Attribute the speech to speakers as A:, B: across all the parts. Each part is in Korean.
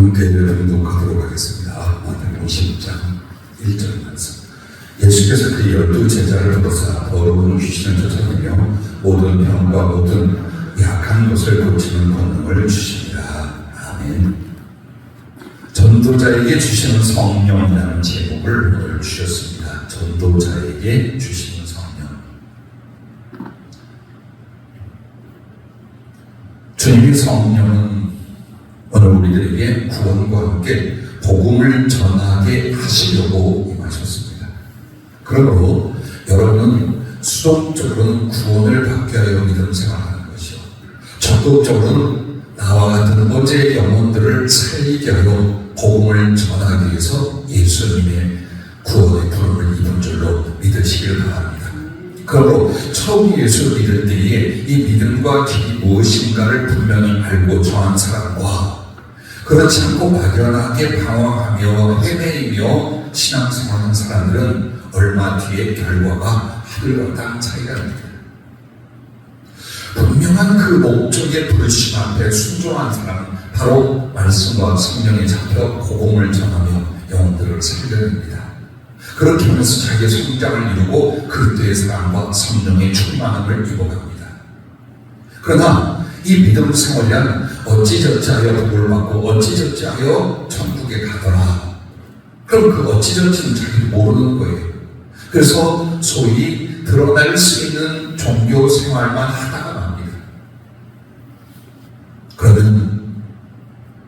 A: 함께 봉독하도록 하겠습니다. 마태복음 10장 1절 말씀. 예수께서 그 12제자를 부르사 더러운 귀신을 쫓아내며 모든 병과 모든 약한 것을 고치는 권능을 주십니다. 아멘. 전도자에게 주시는 성령이라는 제목을 오늘 주셨습니다. 전도자에게 주시는 성령. 주님의 성령은 오늘 우리들에게 구원과 함께 복음을 전하게 하시려고 임하셨습니다. 그러므로 여러분은 수동적으로는 구원을 받게 하여 믿음 생활하는 것이요, 적극적으로는 나와 같은 어제의 영혼들을 살리게 하여 복음을 전하기 위해서 예수님의 구원의 부름을 입은 줄로 믿으시기를 바랍니다. 그러므로 처음 예수를 믿을 때에 이 믿음과 길이 무엇인가를 분명히 알고 정한 사람과 그렇지 않고 막연하게 방황하며 헤매이며 신앙생활하는 사람들은 얼마 뒤에 결과가 하늘과 땅 차이가 납니다. 분명한 그 목적의 부르심 앞에 순종한 사람은 바로 말씀과 성령에 잡혀 복음을 전하며 영혼들을 살려냅니다. 그렇게 하면서 자기의 성장을 이루고 그리스도의 사랑과 성령의 충만함을 입어갑니다. 그러나 이 믿음 생활이란 어찌저찌 하여 복을 받고 어찌저찌 하여 천국에 가더라. 그럼 그 어찌저찌는 자기도 모르는 거예요. 그래서 소위 드러날 수 있는 종교 생활만 하다가 맙니다. 그러면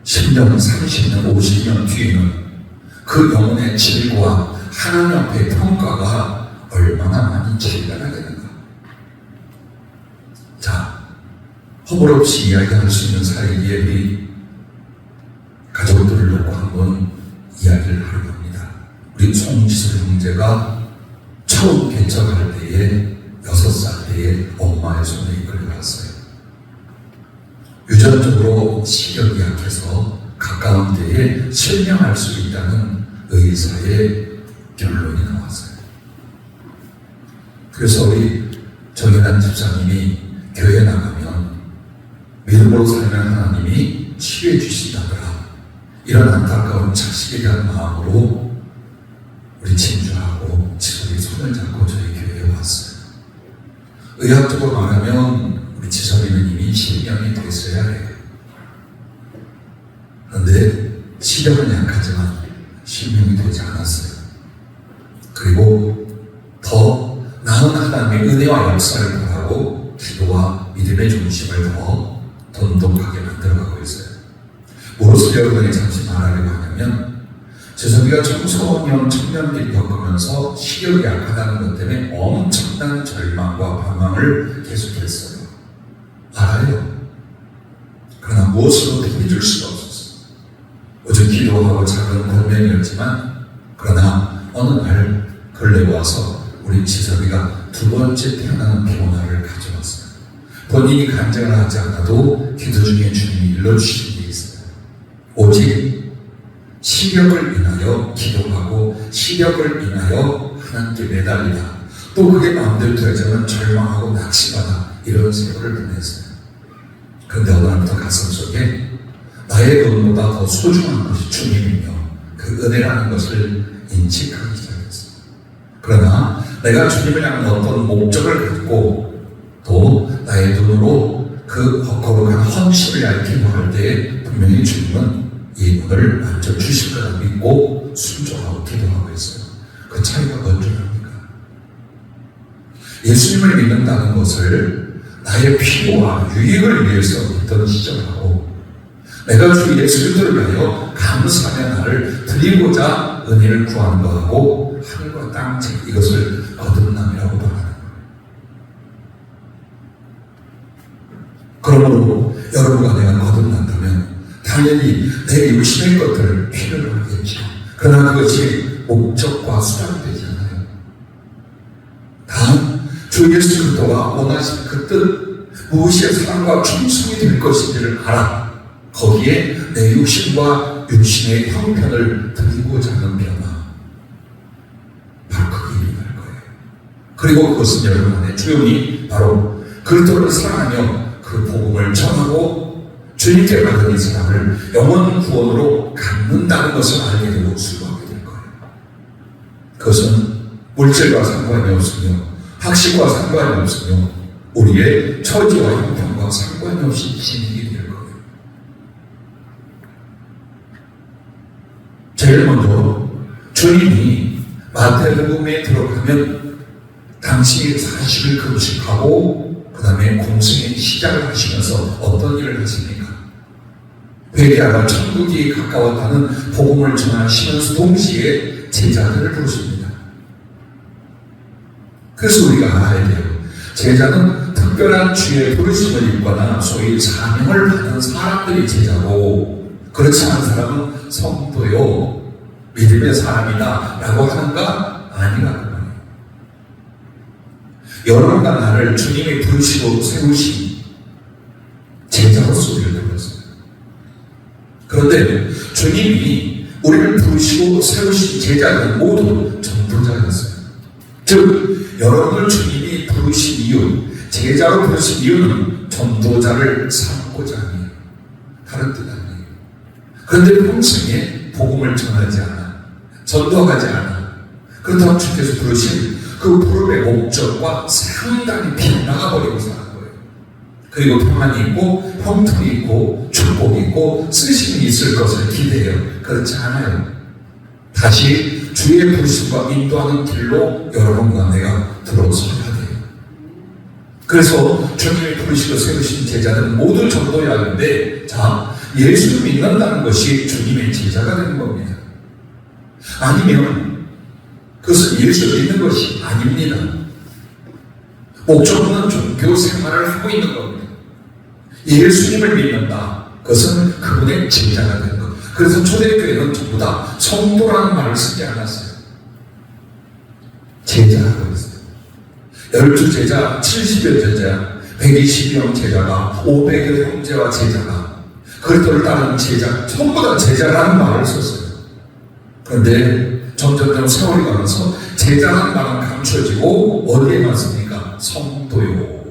A: 10년, 30년, 50년 뒤에는 그 영혼의 질과 하나님 앞의 평가가 얼마나 많이 차이가 나게 되는가. 자, 허물없이 이야기할 수 있는 사이에 우리 가족들을 놓고 한번 이야기를 하려고 합니다. 우리 송지수 형제가 처음 개척할 때에 6살 때에 엄마의 손에 이끌려갔어요. 유전적으로 시력이 약해서 가까운 때에 실명할 수 있다는 의사의 결론이 나왔어요. 그래서 우리 정연한 집사님이 교회 나가면 믿음으로 살면 하나님이 치유해 주신다더라. 이런 안타까운 자식에 대한 마음으로 우리 친주하고 지성이 손을 잡고 저희 교회에 왔어요. 의학적으로 말하면 우리 지성이는 이미 실명이 됐어야 해요. 그런데 시력은 약하지만 실명이 되지 않았어요. 그리고 더 나은 하나님의 은혜와 역사를 바라고 기도와 믿음의 중심을 더 돈독하게 만들어가고 있어요. 무엇을 여러분에게 잠시 말하려고 하냐면, 재성이가 청소년, 청년들이 겪으면서 시력이 약하다는 것 때문에 엄청난 절망과 방황을 계속했어요. 알아요. 그러나 무엇으로도 힘줄 수가 없었어요. 오직 기도하고 작은 권면이었지만, 그러나 어느 날 근래 와서 우리 지석이가 2번째 태어나는 변화를 가져왔어요. 본인이 간증을 하지 않아도 기도 중에 주님이 일러주신 게 있어요. 오직 시력을 인하여 기도하고 시력을 인하여 하나님께 매달리다, 또 그게 마음대로 되자면 절망하고 낙심하다, 이런 세월을 보냈어요. 그런데 어느 날부터 가슴 속에 나의 돈보다 더 소중한 것이 주님이며 그 은혜라는 것을 인식하기 시작했어요. 그러나 내가 주님을 향한 어떤 목적을 갖고 또 나의 눈으로 그 거룩한 헌신을 향해 기도할 때 분명히 주님은 이 문을 만져 주실 거라 믿고 순종하고 기도하고 있어요. 그 차이가 뭔지합니까? 예수님을 믿는다는 것을 나의 필요와 유익을 위해서 믿던 시절하고, 내가 주 예수 그리스도를 위하여 감사하며 나를 드리고자 은혜를 구하는 것하고 하늘과 땅 이것을 거듭남이라고 말하는 거예요. 그러므로 여러분과 내가 거듭난다면 당연히 내 육신의 것들을 필요로 하겠죠. 그러나 그것이 목적과 수단이 되지 않아요. 단 주 예수 그리스도가 원하시는 그 뜻, 무엇이 사랑과 충성이 될 것인지를 알아 거기에 내 육신과 육신의 형편을 드리고자 하는 변화, 바로 그게 일어날 거예요. 그리고 그것은 여러분 안에 조용히 바로 그리스도를 사랑하며 그 복음을 전하고 주님께 받은 이 사랑을 영원 구원으로 갖는다는 것을 알게 되고 수고하게 될 거예요. 그것은 물질과 상관이 없으며 학식과 상관이 없으며 우리의 처지와 형편과 상관이 없이 진행이 될 거예요. 제일 먼저 주님이 마태복음에 들어가면 당신이 40일 금식하고 그 다음에 공생의 시작을 하시면서 어떤 일을 하십니까? 회개하라 천국이 가까웠다는 복음을 전하시면서 동시에 제자들을 부르십니다. 그래서 우리가 알아야 돼요. 제자는 특별한 주의 부르심을 입거나 소위 사명을 받는 사람들이 제자고, 그렇지 않은 사람은 성도요, 믿음의 사람이다 라고 하는가? 아니라는 말이에요. 여러분과 나를 주님이 부르시고 세우신 제자로서 우리를 불렀어요. 그런데 주님이 우리를 부르시고 세우신 제자들은 모두 전도자였어요. 즉 여러분을 주님이 부르신 이유, 제자로 부르신 이유는 전도자를 삼고자 하니 다른 뜻 아니에요. 그런데 평생에 복음을 전하지 않아, 전도하지 않아. 그렇다고 주께서 부르신 그 부름의 목적과 상당히 빗나가버리고 사는 거예요. 그리고 평안이 있고 형통이 있고 축복이 있고 쓰심이 있을 것을 기대해요. 그렇지 않아요. 다시 주의 부르심과 인도하는 길로 여러분과 내가 들어서야 돼요. 그래서 주님이 부르시고 세우신 제자들은 모두 전도자인데, 자, 예수를 믿는다는 것이 주님의 제자가 되는 겁니다. 아니면 그것은 예수를 믿는 것이 아닙니다. 목적은 종교 생활을 하고 있는 겁니다. 예수님을 믿는다, 그것은 그분의 제자가 되는 것. 그래서 초대교회는 전부 다 성도라는 말을 쓰지 않았어요. 제자라고 했어요. 12제자, 70여 제자, 120여 제자가, 500여 형제와 제자가, 그리스도를 따르는 제자, 전부 다 제자라는 말을 썼어요. 그런데 점점 세월이 가면서 제자라는 말은 감춰지고 어디에만 씁니까? 성도요,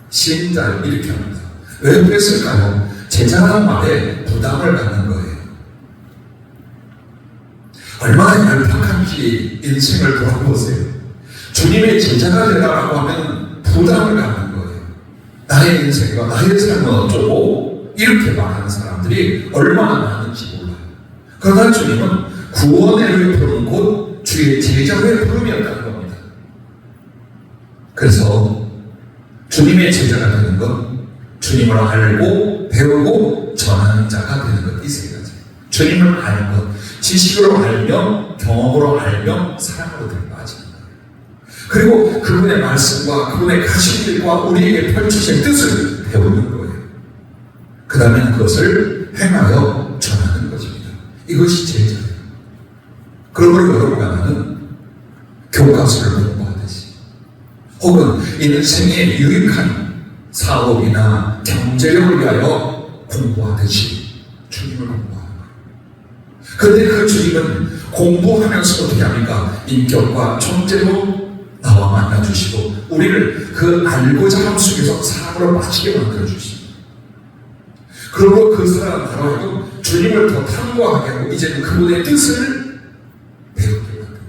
A: 신자요, 이렇게 합니다. 왜 그랬을까요? 제자라는 말에 부담을 갖는 거예요. 얼마나 얄팍한지 인생을 돌아보세요. 주님의 제자가 되라고 하면 부담을 갖는 거예요. 나의 인생과 나의 삶은 어쩌고, 이렇게 말하는 사람들이 얼마나 많은지 몰라요. 그러나 주님은 구원의 를 부르는 곳 주의 제자의 부름이었다는 겁니다. 그래서 주님의 제자가 되는 건 주님을 알고 배우고 전하는 자가 되는 것, 이 세 가지. 주님을 아는 것, 지식으로 알며 경험으로 알며 사랑으로 들어가지는 거예요. 그리고 그분의 말씀과 그분의 가시들과 우리에게 펼치신 뜻을 배우는 거예요. 그 다음에 그것을 행하여 전하는 것입니다. 이것이 제자예요. 그러므로 여러분과 나는 교과서를 공부하듯이, 혹은 인생에 유익한 사업이나 경제력을 위하여 공부하듯이 주님을 공부하는 거예요. 그런데 그 주님은 공부하면서 어떻게 합니까? 인격과 존재로 나와 만나주시고 우리를 그 알고자 함 속에서 사람으로 빠지게 만들어주십니다. 그리고 그 사람 바로 하고 주님을 더 탐구하게 하고 이제는 그분의 뜻을 배우게 만듭니다.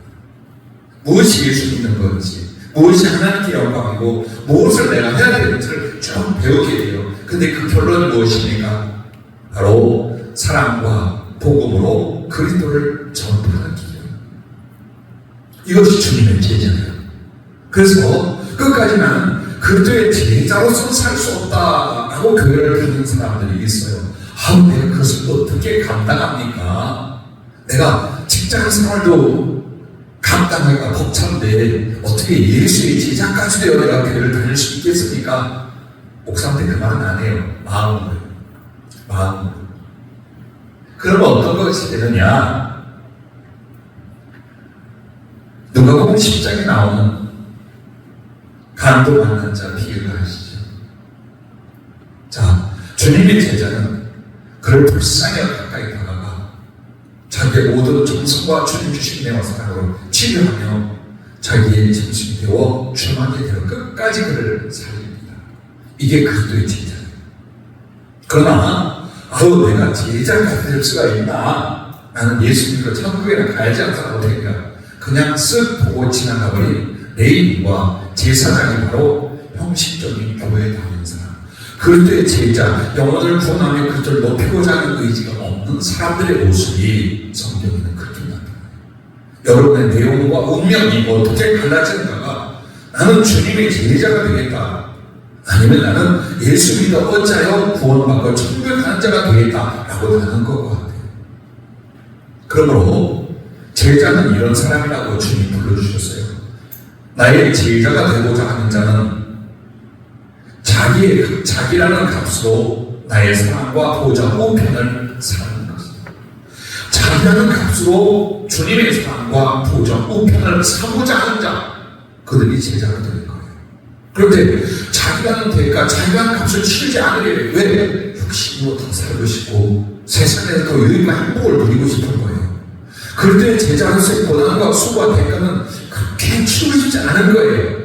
A: 무엇이 예수 믿는 건지, 무엇이 하나님께 영광이고 무엇을 내가 해야 되는지를 쭉 배우게 돼요. 근데 그 결론은 무엇입니까? 바로 사랑과 복음으로 그리스도를 전파하는 길이에요. 이것이 주님의 제자예요. 그래서 끝까지 나는 그리스도의 제자로서 살 수 없다라고 교회를 다니는 사람들이 있어요. 내가 그것을 어떻게 감당합니까? 내가 직장 생활도 감당하기가 벅찬데 어떻게 예수의 제자까지 되어 내가 교회를 다닐 수 있겠습니까? 목사한테 그 말은 안 해요. 마음으로. 그러면 어떤 것이 되느냐? 누가복음 10장에 나오는 간도받는 자 비유를 하시죠. 자, 주님의 제자는 그를 불쌍히 가까이 다가가 자기의 모든 정성과 주님 주신 내와 사랑으로 치료하며 자기의 정신이 되어 주만이 되어 끝까지 그를 살립니다. 이게 그리스도의 제자예요. 그러나 아우 내가 제자가 될 수가 있나? 나는 예수 믿고 천국에는 가야지 않다 못하니까 그냥 쓱 보고 지나가버린 레인과 제사장이 바로 형식적인 교회에 다니는 사람. 그럴 때 제자, 영혼을 구원하며 그들을 높이고자 하는 의지가 없는 사람들의 모습이 성경에는 그렇게 나타나요. 여러분의 내용과 운명이 어떻게 갈라지는가가 나는 주님의 제자가 되겠다, 아니면 나는 예수 믿어 어찌하여 구원받고 천국에 가는 자가 되겠다라고 하는 것 같아요. 그러므로 제자는 이런 사람이라고 주님 불러주셨어요. 나의 제자가 되고자 하는 자는 자기라는 값으로 나의 사랑과 보좌 우편을 사는 것입니다. 자기라는 값으로 주님의 사랑과 보좌 우편을 사고자 하는 자, 그들이 제자가 되는 거예요. 그런데 자기라는 대가, 자기라는 값을 치르지 않으려 왜? 육신으로 더 살고 싶고 세상에서 더 유익한 행복을 누리고 싶은 거예요. 그럴 때 제자로서의 고난과 수고와 대가는 그렇게 치러지지 않은 거예요.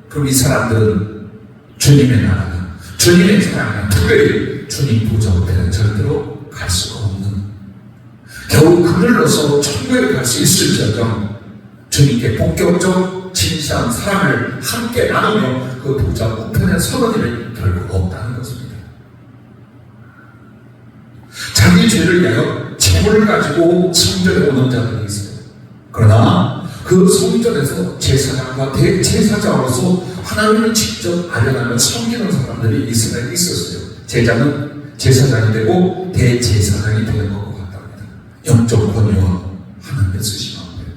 A: 그럼 이 사람들은 주님의 나라나 주님의 사랑이나 특별히 주님 보좌 앞에는 절대로 갈 수가 없는, 겨우 그늘로서 천국에 갈 수 있을지언정 주님께 본격적 진실한 사랑을 함께 나누며 그 보좌 우편에 서는 일은 결국 없다는 것입니다. 자기 죄를 위하여 재물을 가지고 성전에 오는 자들이 있어요. 그러나 그 성전에서 제사장과 대제사장으로서 하나님을 직접 아련하며 섬기는 사람들이 이스라엘에 있었어요. 제자는 제사장이 되고 대제사장이 되는 것과 같답니다. 영적 권위와 하나님의 쓰심 앞에.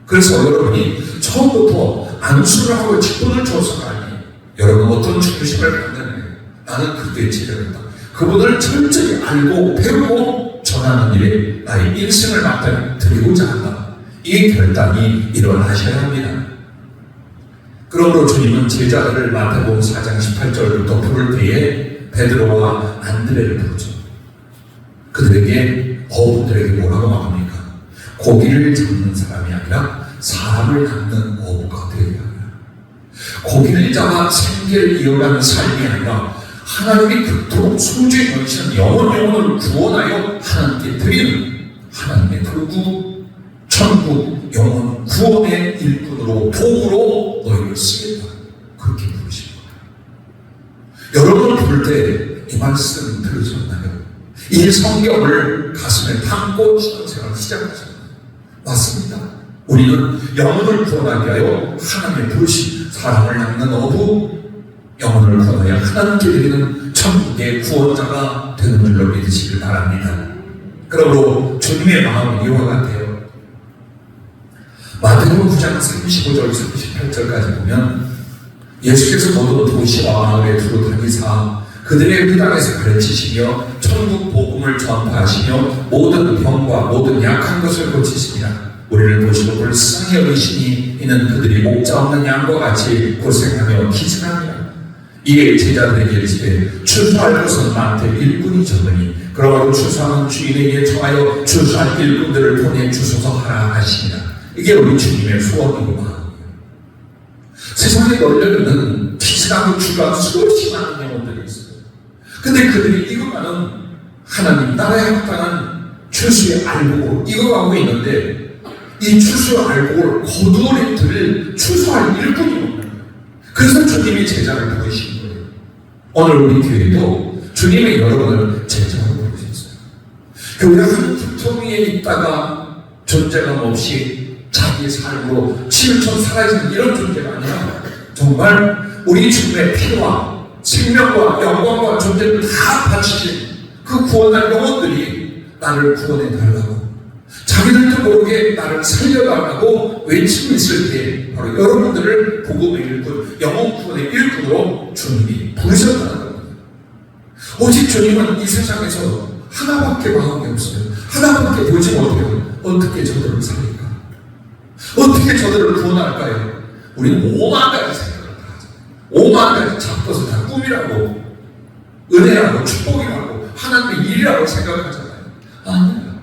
A: 그래서 여러분이 처음부터 안수를 하고 직분을 줘서가 아니, 여러분 어떤 중심을 갖는, 나는 그때의 제자였다, 그분을 철저히 알고 배우고 전하는 일에 나의 인생을 맡겨드리고자 한다, 이 결단이 일어나셔야 합니다. 그러므로 주님은 제자들을 마태복음 4장 18절부터 부를 때에 베드로와 안드레를 부르죠. 그들에게, 어부들에게 뭐라고 말합니까? 고기를 잡는 사람이 아니라 사람을 잡는 어부가 되어야 합니다. 고기를 잡아 생계를 이어가는 삶이 아니라 하나님이 그토록 소중히 여기시는 영혼을 구원하여 하나님께 드리는 하나님의 도구, 천국, 영혼, 구원의 일꾼으로, 도구로 너희를 쓰겠다, 그렇게 부르신 거예요. 여러분을 부를 때 이 말씀 들으셨나요? 이 성경을 가슴에 담고 신앙생활을 시작하셨나요? 맞습니다. 우리는 영혼을 구원하기 위하여 하나님의 부르심, 사람을 낚는 어부, 영혼을 구원하여 하나님께 드리는 천국의 구원자가 되는 줄로 믿으시길 바랍니다. 그러므로 주님의 마음은 이와 같아요. 마태복음 9장 35절 38절까지 보면 예수께서 모든 도시와 마을에 두루 다니사 그들의 그 땅에서 가르치시며 천국 복음을 전파하시며 모든 병과 모든 약한 것을 고치시니라. 우리를 보시고 불쌍히 여기시니 이는 그들이 목자 없는 양과 같이 고생하며 기증합니다. 이에 제자들에게 이르시되 추수할 것은 많되 일꾼이 적으니 그러므로 추수하는 주인에게 청하여 추수할 일꾼들을 보내 주소서 하라 하시니라. 이게 우리 주님의 소원이고 마음이에요. 세상에 널려있는 기승하고 주가 수없이 많은 영혼들이 있어요. 근데 그들이 익어가는 하나님 나라에 합당한 추수의 알곡으로 익어가고 있는데 이 추수의 알곡을 거두어낸 들을 추수할 일꾼이 없는 거예요. 그래서 주님이 제자를 부르신 거예요. 오늘 우리 교회도 주님이 여러분을 제자로 부르셨어요. 교회가 한 구덩이에 있다가 존재감 없이 자기의 삶으로 치우쳐 사라지는 이런 존재가 아니라 정말 우리 주님의 피와 생명과 영광과 존재를 다 바치신 그 구원한 영혼들이 나를 구원해 달라고, 자기들도 모르게 나를 살려달라고 외치고 있을 때 바로 여러분들을 복음의 일꾼, 영혼 구원의 일꾼으로 주님이 부르셨다는 겁니다. 오직 주님은 이 세상에서 하나밖에 마음이 없어요. 하나밖에 보지 못해요. 어떻게 저들을 살릴까? 어떻게 저들을 구원할까요? 우리는 5만 가지 생각을 다 하잖아요. 5만 가지 잡것을 다 꿈이라고, 은혜라고, 축복이라고, 하나님의 일이라고 생각하잖아요. 아니에요.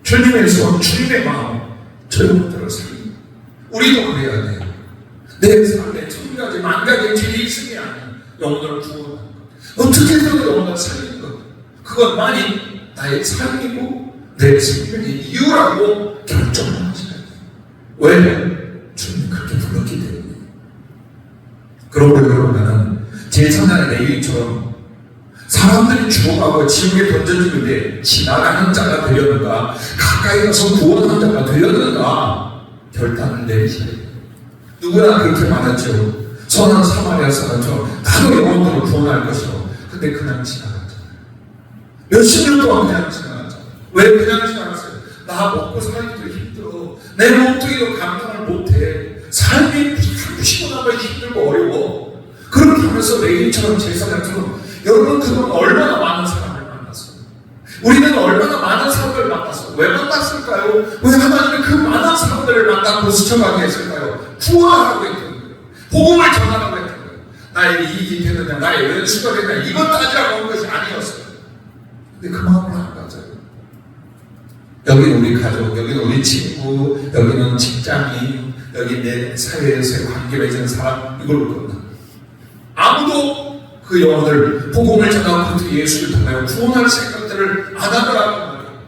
A: 주님의 소원, 주님의 마음, 저희들을 살리고 우리도 그래야 돼요. 내 삶에 1000가지, 10,000가지의 죄의 이승이 아닌 영혼을 구원하는 것. 어떻게 해서 영혼을 살리는 그것만이 나의 삶이고 내 생명의 이유라고 결정을 하시는 거예요. 왜? 주님이 그렇게 불렀기 때문에. 그러므로 여러분, 나는 제3자의 레위인처럼 사람들이 죽어가고 지옥에 던져지는데 지나가는 자가 되려는가, 가까이 가서 구원하는 자가 되려는가 결단을 내리셔야 돼요. 누구나 그렇게 말하죠. 선한 사마리아 사람처럼 나도 영혼들을 구원할 것이요. 근데 그냥 지나갔잖아요. 몇십 년 동안 그냥 지나갔잖아요. 왜 그냥 지나갔어요? 나 먹고 살기도 힘들어. 내 몸뚱이도 감당을 못해. 삶이 피곤하고 힘들고 어려워. 그렇게 하면서 레위인처럼 제사장처럼 여러분, 그동안 얼마나 많은 사람을 만났어요. 우리는 얼마나 많은 사람들을 만났어요. 왜 만났을까요? 왜 하나님이 그 많은 사람들을 만나고 스쳐가게 했을까요? 구원하라고 했던 거예요. 복음을 전하라고 했던 거예요. 나의 이익이 되느냐, 나의 왼수가 되느냐, 이것 따지라고 한 것이 아니었어요. 근데 그 마음을 안 가져요. 여기는 우리 가족, 여기는 우리 친구, 여기는 직장인, 여기 내 사회에서의 관계 맺은 사람, 이걸 건너. 아무도 그 영혼을 복음을 전하고 그 예수를 통하여 구원할 생각들을 안 하더라고 말이에요.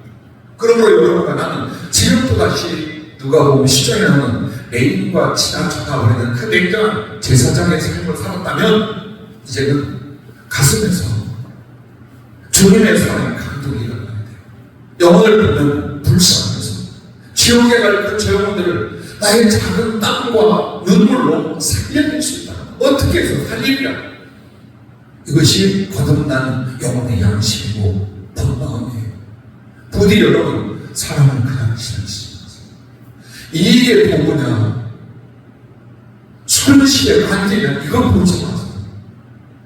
A: 그러므로 여러분과 나는 지금도 다시 누가복음 10장에 나오는 레위인과 지나쳐가 버리는 그 냉정한 제사장의 삶을 살았다면 이제는 가슴에서 주님의 사랑의 감동이 일어나야 돼요. 영혼을 보면 불쌍해서 지옥에 갈 그 저 영혼들을 나의 작은 땀과 눈물로 살려낼 수 있다. 어떻게 해서 살리랴? 이것이 거듭난 영혼의 양심이고 본마음이에요. 부디 여러분, 사랑을 그냥 지내시면서 이게 복이냐 손실의 관계냐 이걸 보지 마세요.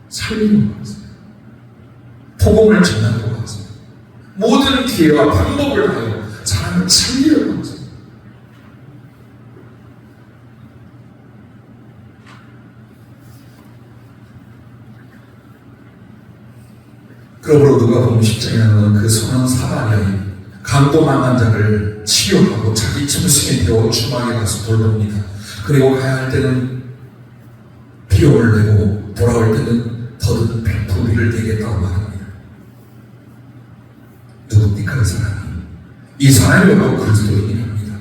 A: 살리려고 하세요. 복음을 전하려고 하세요. 모든 기회와 방법을 다하여 사람을 살리려고 하세요. 그러므로 누가복음 10장에 나오는 그 선한 사마리아인 강도망한 자를 치료하고 자기 짐승이 되어 주막에 가서 돌봅니다. 그리고 가야 할 때는 비용을 내고 돌아올 때는 더듬은 백불비를 내겠다고 말합니다. 누굽니까 이 사람이? 이 사람이 바로 그리스도인이랍니다.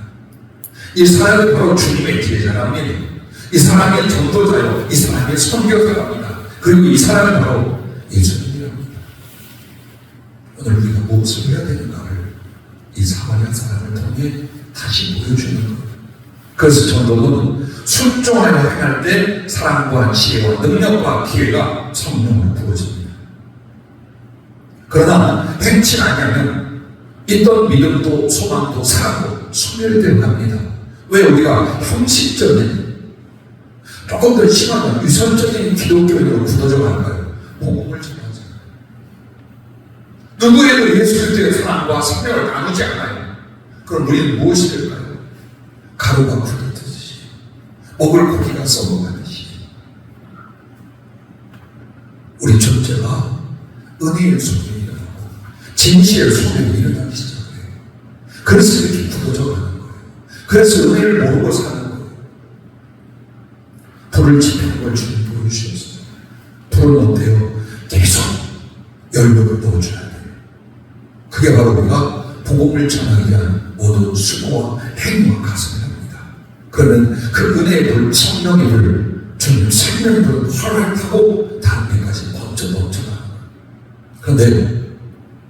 A: 이 사람이 바로 주님의 제자랍니다. 이 사람이 전도자요, 이 사람이 선교사랍니다. 그리고 이 사람이 바로 예수님. 오늘 우리가 무엇을 해야 되는가를 이 사마리아 사람을 통해 다시 보여주는 거예요. 그래서 전도는 순종하여 행할 때 사랑과 지혜와 능력과 기회가 성령으로 부어집니다. 그러나 행치 아니하면 있던 믿음도 소망도 사랑도 소멸되어 갑니다. 왜 우리가 형식적인 조금 더 심하면 유선적인 기독교인으로 굳어져 갈까요? 복음을 전하잖아요. 누구에도 예수 그리스도의 사랑과 생명을 나누지 않아요. 그럼 우리는 무엇이 될까요? 가루가 굳어듯이, 먹을 고기가 썩어가듯이 우리 존재가 은혜의 소멸이 일어나고 진실의 소멸이 일어나기 시작해요. 그래서 이렇게 굳어져 가는 거예요. 그래서 은혜를 모르고 사는 거예요. 불을 지피는 걸 주님 보여주셨어요. 불은 어때요? 계속 열매를 넣어줘야 돼요. 그게 바로 우리가 복음을 전하기 위한 모든 수고와 행위와 가슴이랍니다. 그러면 그 은혜의 불, 성령의 불, 주님 생명의 불 활활 타고 다른 데까지 넘쳐나는 거예요. 그런데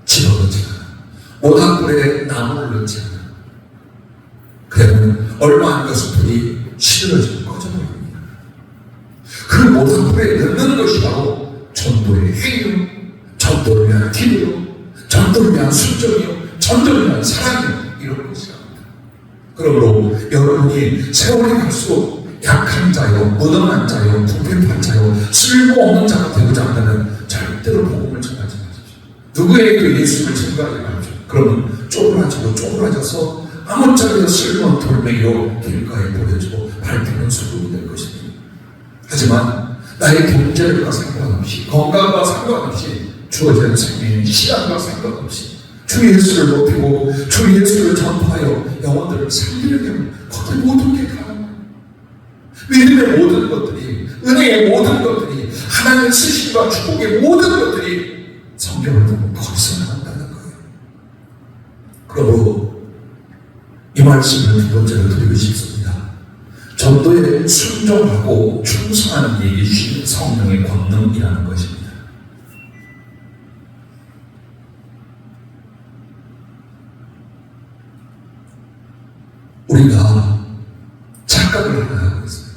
A: 집어넣지 않아. 모닥불에 나무를 넣지 않아. 그러면 얼마 안 가서 불이 시들어지고 꺼져버립니다. 그 모닥불에 넣는 것이 바로 전도의 행위요, 전도를 위한 기도요, 전도를 위한 순종이요, 전도를 위한 사랑이요, 이런 것이랍니다. 그러므로 여러분이 세월이 갈수록 약한 자요, 무능한 자요, 불편한 자요, 쓸모없는 자가 되고자 한다면 절대로 복음을 전하지 마십시오. 누구에게도 예수를 증거하지 마십시오. 그러면 쪼그라져서 아무짝에도 쓸모없는 돌멩이로 길가에 버려지고 밟히는 수국이 될 것입니다. 하지만 나의 경제력과 상관없이, 건강과 상관없이, 주어진 생명의 시간과 상관없이 주 예수를 높이고 주 예수를 전파하여 영혼들을 살리려면 거기 모든 게 가능합니다. 믿음의 모든 것들이, 은혜의 모든 것들이, 하나님의 쓰심과 축복의 모든 것들이 성경을 보고 거기서 나온다는 거예요. 그러므로 이 말씀을 두 번째로 드리고 싶습니다. 전도에 순종하고 충성하는 일이 주신 성령의 권능이라는 것입니다. 우리가 착각을 하나 하고 있어요.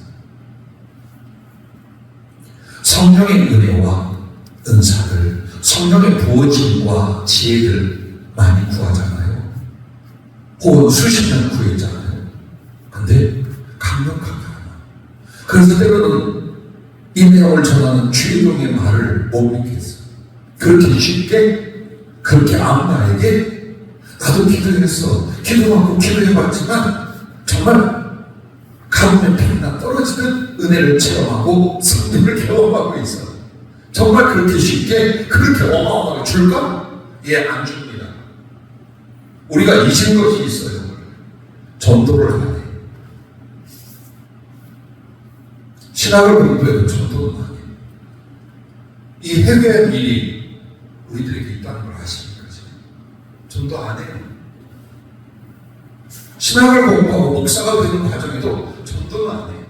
A: 성령의 은혜와 은사들, 성령의 부어짐과 지혜를 많이 구하잖아요. 혹은 수십 년 구했잖아요. 근데 강력하게 하나. 그래서 때로는 이 내용을 전하는 주일용의 말을 못 믿겠어요. 그렇게 쉽게, 그렇게 아무나에게 나도 기도했어. 기도하고 기도해봤지만 정말 가뭄에 피나 떨어지는 은혜를 체험하고 성령을 경험하고 있어. 정말 그렇게 쉽게 그렇게 어마어마하게 줄까? 예, 안 줍니다. 우리가 잊은 것이 있어요. 전도를 하네. 신학을 공부해도 전도는 하네. 이 회개의 일이 우리들에게 있다는 걸 아십니까? 전도 안 해요. 신학을 공부하고 목사가 되는 과정에도 전도는 안 해요.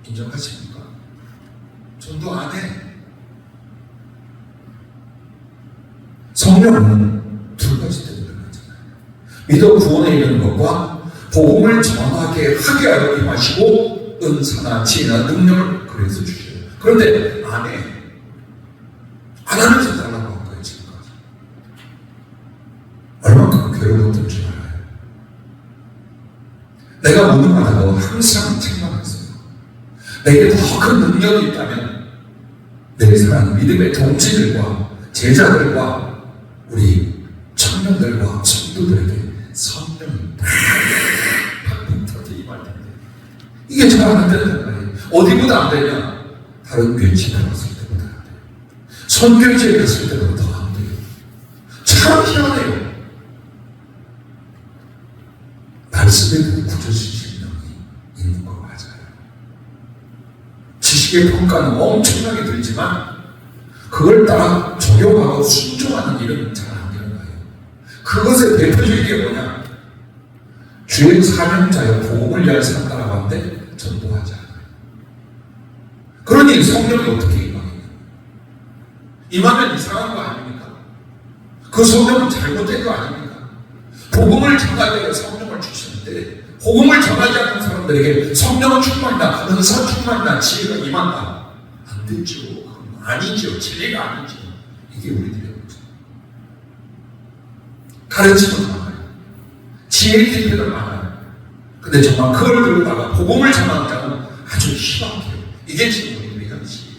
A: 인정하십니까? 전도 안 해. 성령은 두 가지 때문에 그렇잖아요. 믿어 구원에 이르는 것과 복음을 전하게 하게 하여 임하시고 은사나 지혜나 능력을 그래서 주셔요. 그런데 안 해. 안 하는 짓 달라고 한 거예요, 지금까지. 얼마큼 괴로웠던 줄 알아요. 내가 무능하다고 항상 책망했어요. 내게 더 큰 능력이 있다면 내 사랑하는 믿음의 동지들과 제자들과 우리 청년들과 성도들에게 성령이 팍팍 터져 임할 텐데 이게 잘 안 되는 거예요. 어디보다 안 되냐? 다른 교회에 갔을 때보다 안 돼요. 선교지에 갔을 때보다 더 안 돼요. 참 희한해요. 말씀에 구조주신 능력이 있는 거 맞아요. 지식의 평가는 엄청나게 들지만 그걸 따라 적용하고 순종하는 일은 잘 안 되는 거예요. 그것의 대표적인 게 뭐냐? 주의 사명자여 복음을 위하여 산다라고 하는데 전도하지 않아요. 그러니 성령이 어떻게 임하겠냐? 임하면 이상한 거 아닙니까? 그 성령은 잘못된 거 아닙니까? 복음을 전하게 성령을 주시는데 복음을 전하지 않는 사람들에게 성령은 충만이다, 은사 충만이다, 지혜가 임한다. 안 되죠. 아니죠. 진리가 아니죠. 이게 우리들의 문제. 가르침은 많아요. 지혜의 기회는 많아요. 근데 정말 그걸 들고다가 복음을 전하는 자는 아주 희박해요. 이게 지금 우리들의 현실이에요.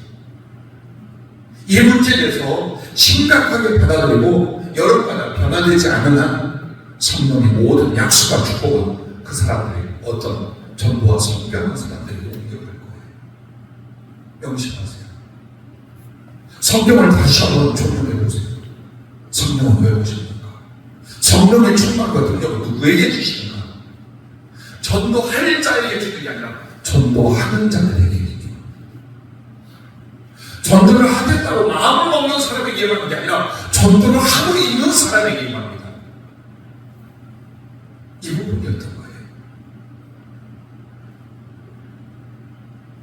A: 이 문제에 대해서 심각하게 받아들이고 여러분마다 변화되지 않는 한 성령의 모든 약속과 축복은 그 사람들이 어떤 전부와 성경한 사람들에게 옮겨갈 거예요. 명심하세요. 성경을 다시 한번 조명해 보세요. 성령은 왜 오십니까? 성령의 충만과 능력을 누구에게 주시는가? 전도할 자에게 주는 게 아니라 전도하는 자들에게 주는 전도를 하겠다고 마음을 먹는 사람에게 임하는 게 아니라 전도를 하고 있는 사람에게 임합니다. 이 부분이었던 거예요.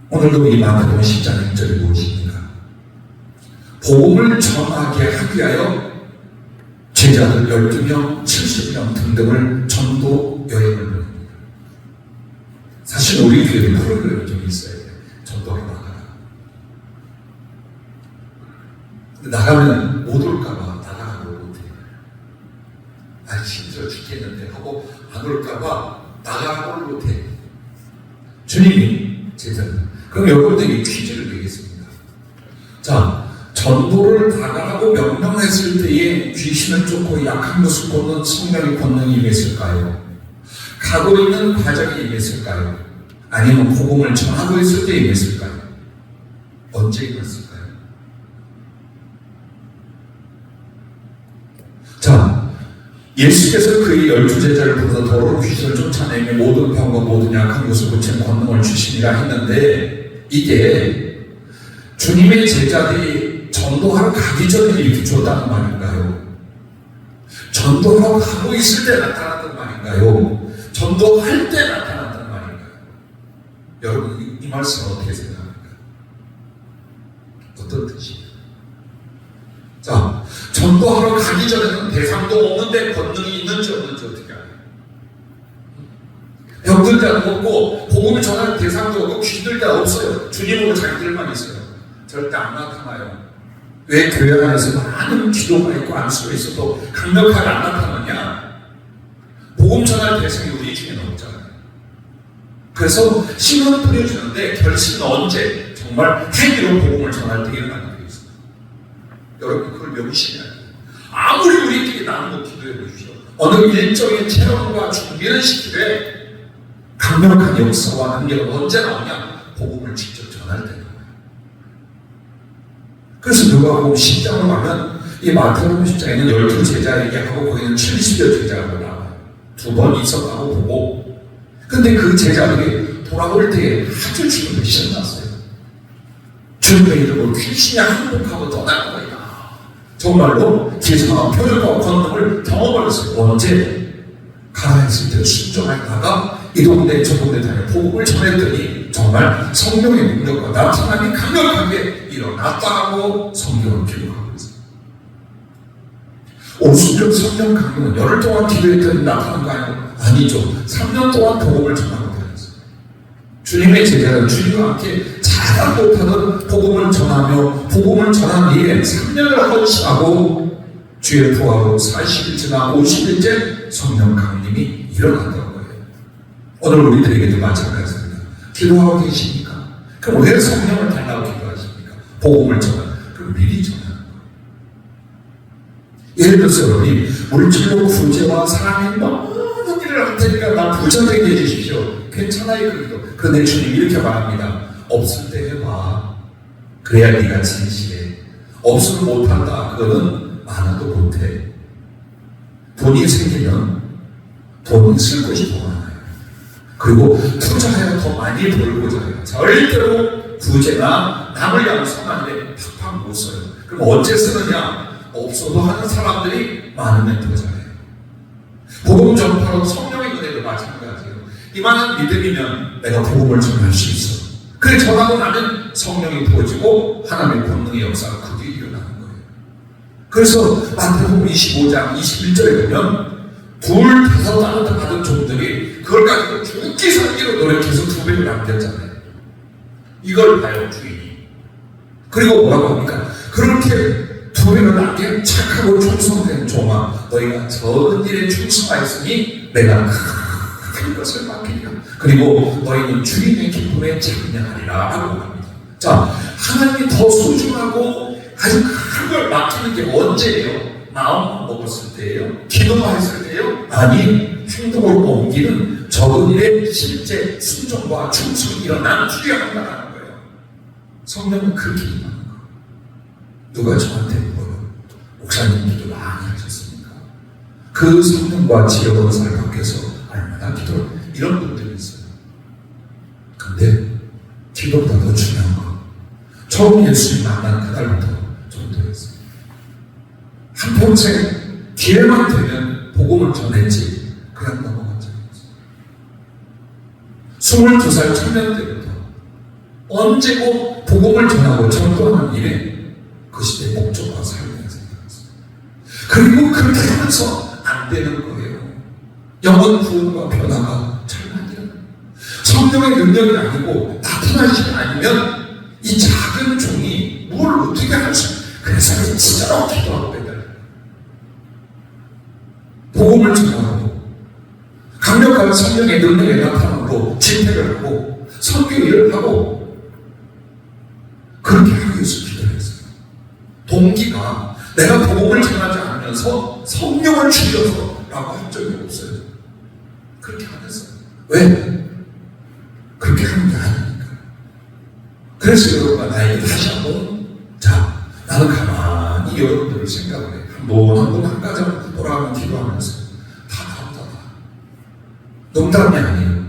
A: 오늘도 이 마가복음 10장 1절에 무엇입니까? 복음을 전하게 하기 위하여 제자들 12명, 70명 등등을 전도 여행을 보냅니다. 사실 우리 교회는 프로그램이 좀 있어야 돼요. 전도에 나가라. 근데 나가면 못 올까봐 나가라고 못해요. 아, 힘들어 죽겠는데 하고 안 올까봐 나가라고 못해요. 주님이 제자들. 그럼 여러분들에게 퀴즈를 드리겠습니다. 자, 전도를 나가라고 명령했을 때에 귀신을 쫓고 약한 것을 쫓는 성령의 권능이 임했을까요? 가고 있는 과정이 임했을까요? 아니면 복음을 전하고 있을 때 임했을까요? 언제 임했을까요? 자, 예수께서 그의 12제자를 불러서 도로 귀신을 쫓아내며 모든 병과 모든 약한 것을 고치는 권능을 주시니라 했는데 이게 주님의 제자들이 전도하러 가기 전에 이렇게 줬다는 말인가요? 전도하러 가고 있을 때 나타났던 말인가요? 전도할 때 나타났던 말인가요? 여러분, 이 말씀은 어떻게 생각합니까? 어떤 뜻이에요? 자, 전도하러 가기 전에는 대상도 없는데 권능이 있는지 없는지 어떻게 알아요? 병든 자도 없고 복음을 전할 대상도 없고 귀들 자 없어요. 주님으로 자기들만 있어요. 절대 안 나타나요. 왜 교회 안에서 많은 기도가 있고 안수가 있어도 강력하게 안 나타나냐? 복음 전할 대상이 우리 중에는 없잖아요. 그래서 신호는 뿌려주는데 결실은 언제? 정말 행위로 복음을 전할 때 일어나게 되어 있습니다. 여러분, 그걸 명심해야 돼요. 아무리 우리끼리 나누고 기도해 보십시오. 어느 일정의 체험과 준비를 시키되 강력한 역사와 능력은 언제 나오냐? 복음을 직접 전할 때 나와요. 그래서 누가복음 10장을 가면 이 마태복음 10장에는 12제자 얘기하고 거기는 70여 제자가 나와요. 2번 있었다고 보고, 근데 그 제자들이 돌아올 때 아주 주님을 신났어요. 주님의 이름으로 귀신이 항복하고 떠날 거다. 정말로 기사와 표적과 권능을 경험하였어요. 언제? 가라 했을 때 순종하다가 이 동네 저 동네 다녀 복음을 전했더니 정말 성령의 능력과 나타남이 강력하게 일어났다고 성경을 기록하고 있어요. 오순절 성령 강림은 열흘 동안 기도했더니 나타난 거 아니죠. 3년 동안 복음을 전하고 다녔어요. 주님의 제자는 주님과 함께 잘 못하던 복음을 전하며 복음을 전한 뒤에 3년을 헌신하고 주의 부하로 40일째나 50일째 성령 강림이 일어났다고. 오늘 우리들에게도 마찬가지입니다. 기도하고 계십니까? 그럼 왜 성령을 달라고 기도하십니까? 복음을 전하는, 그럼 미리 전하는 거예요. 예를 들어서 여러분이 물질로 구제와 사랑의 많은 일을 할 테니까 나 부자 되게 해주십시오. 괜찮아요, 그래도. 그런데 주님 이렇게 말합니다. 없을 때 해봐. 그래야 네가 진실해. 없으면 못한다. 그거는 많아도 못해. 돈이 생기면 돈은 쓸 곳이 더 많아요. 그리고 투자하여 더 많이 벌고자 해요. 절대로 구제나 남을 위한 선한데 팍팍 못 써요. 그럼 언제 쓰느냐? 없어도 하는 사람들이 많으면 더 잘해요. 복음 전파로 성령의 은혜도 마찬가지예요. 이만한 믿음이면 내가 복음을 전할 수 있어. 그래 전하고 나면 성령이 부어지고 하나님의 권능의 역사가 크게 일어나는 거예요. 그래서 마태복음 25장 21절에 보면 2, 5 달란트 받은 종들이 그걸 가지고 죽기 살기로 노력해서 2배를 남겼잖아요. 이걸 봐요, 주인이. 그리고 뭐라고 합니까? 그렇게 2배를 남긴 착하고 충성된 종아, 너희가 적은 일에 충성하였으니 내가 큰 것을 맡기리라. 그리고 너희는 주인의 기쁨에 참여하리라 하고 합니다. 자, 하나님이 더 소중하고 아주 큰 걸 맡기는 게 언제예요? 마음 먹었을 때예요? 기도만 했을 때예요? 아니, 행동을 옮기는 적은 일에 실제 순종과 충성이 일어나는 투여한다는 거예요. 성령은 그렇게 임하는 거예요. 누가 저한테 물어요? 목사님들도 많이 하셨습니까? 그 성령과 지혜로운 삶 밖에서 얼마나 기도를, 이런 분들이 있어요. 근데 기도보다 더 중요한 거, 처음 예수님 만난 그날부터 전도했어요. 한평생 기회만 되면 복음을 전했지 그냥 넘어간 적이 없어요. 22살 청년 때부터 언제고 복음을 전하고 전도하는 일에 그것이 내 목적과 삶이라 생각했어요. 그리고 그렇게 하면서 안 되는 거예요. 영혼 구원과 변화가 잘 안 돼요. 성령의 능력이 아니고 나타나지 않으면 이 작은 종이 뭘 어떻게 할 수 있어요. 그래서 진짜로 기도하고 된다. 복음을 전하고 강력한 성령의 능력에 나타남으로 집회를 하고 선교 일을 하고 그렇게 하기 위해서 기도를 했어요. 동기가 내가 복음을 전하지 않으면서 성령을 죽여서 라고 한 적이 없어요. 그렇게 안 했어요. 왜? 그렇게 하는 게 아니니까. 그래서 여러분과 나에게 다시 한번 자, 나는 가만히 여러분들을 생각을 해. 한 번 한 가정 돌아가면 기도하면서 다 나보다 다. 농담이 아니에요.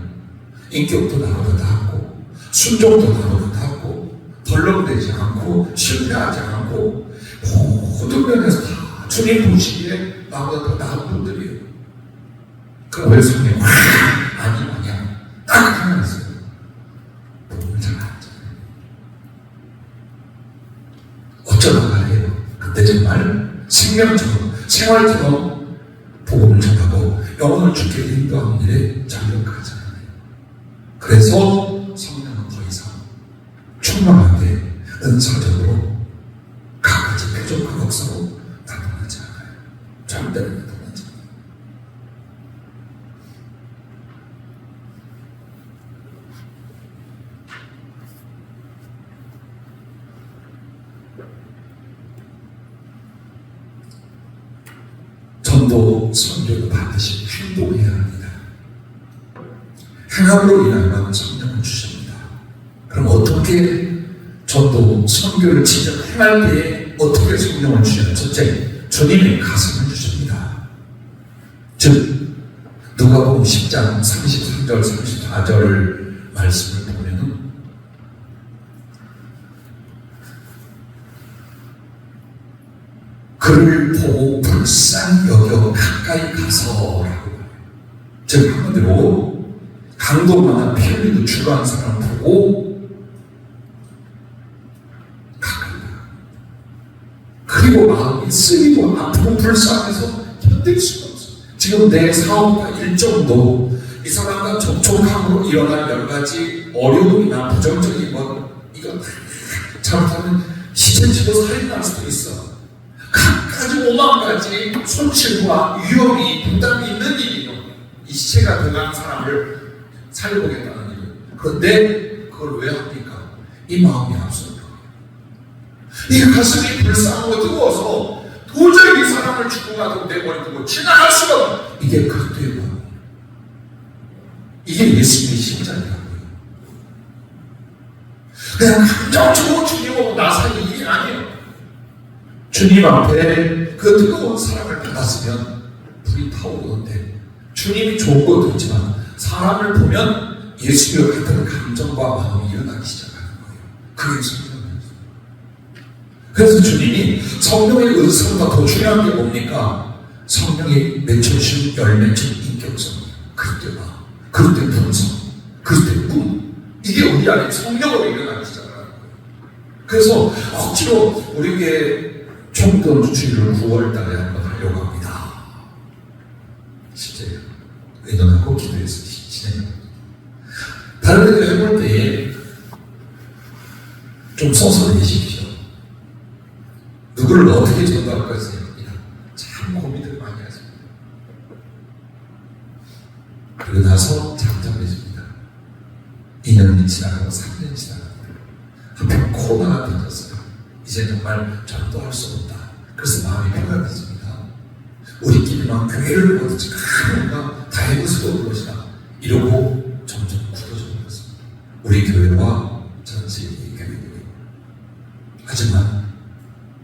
A: 인격도 나보다 낫고 순종도 나보다 낫고 덜렁대지 않고 실패하지 않고 모든 면에서 다 주님 보시기에 나보다 더 나은 분들이에요. 그럼 왜 성령 아니야 딱 하나 있어요. 복음을 잘 알잖아요. 어쩌다가 해요. 그때 정말 생명처럼 생활처럼 복음을 전하고 영혼을 주께 인도하는 일에 전력하잖아요. 그래서 성령은 더 이상 충만하게 은사적으로 각가지 표적과 역사로 나타나지 않아요. 절대로 나타나지 않아요. 전도, 선교도 반드시 행동해야 합니다. 행함으로 인하여 성령을 주십니다. 그럼 어떻게 전도, 선교를 진짜 행할 때에 어떻게 성령을 주시냐? 첫째, 주님의 가슴을 주십니다. 즉, 누가복음 10장 33절, 34절 말씀을 보면은 그를 보고 불쌍히 여겨 가까이 가서라고 해요. 즉, 한마디로 강도만한 피 흘리고 죽어간 사람을 보고 가까이 가. 그리고 마음이 쓰리고 아프고 불쌍해서 견딜 수가 없어. 지금 내 사업과 일정도 이 사람과 접촉함으로 일어날 여러 가지 어려움이나 부정적인 것, 이거 잘못하면 시체 치고 살인 날 수도 있어. 각가지 5만 가지 손실과 위험이 부담이 있는 일이요. 이 시체가 들어간 사람을 살려보겠다는 일. 그런데 그걸 왜 합니까? 이 마음이 앞서는 거예요. 이 가슴이 불쌍하고 뜨거워서 도저히 이 사람을 죽고 가도 내버려두고 지나갈 수가 없는 이게 그리스도의 마음이에요. 이게 예수님의 심장이라고요. 그냥 감정적으로 주님하고 나 사이 일이 아니에요. 주님 앞에 그 뜨거운 사랑을 받았으면 불이 타오르는데 주님이 좋은 것도 있지만 사람을 보면 예수님과 같은 감정과 마음이 일어나기 시작하는 거예요. 그게 성령이었어요. 그래서 주님이 성령의 은사보다 더 중요한 게 뭡니까? 성령의 맺혀주신 열매친 인격성, 그때가, 그때 분성, 그때 꿈, 이게 우리 안에 성령으로 일어나기 시작하는 거예요. 그래서 억지로 우리에게 총돈 주일을 9월달에 한번 하려고 합니다. 실제 의논하고 기도해서 진행합니다. 다른 데도 해볼 때에 좀 서서 내십시오. 누구를 어떻게 전도할 것을 참 고민을 많이 하십니다. 그리고 나서 잠잠해집니다. 2년이 지나가고 3년이 지나갑니다. 한편 코로나가 던졌어요. 이제 정말 전도할 수 없다. 그래서 마음이 평안해집니다. 우리끼리만 교회를 모아서 뭔가 다 해볼 수도 없는 것이다. 이러고 점점 굳어져 버렸습니다. 우리 교회와 전 세계의 교회들이. 하지만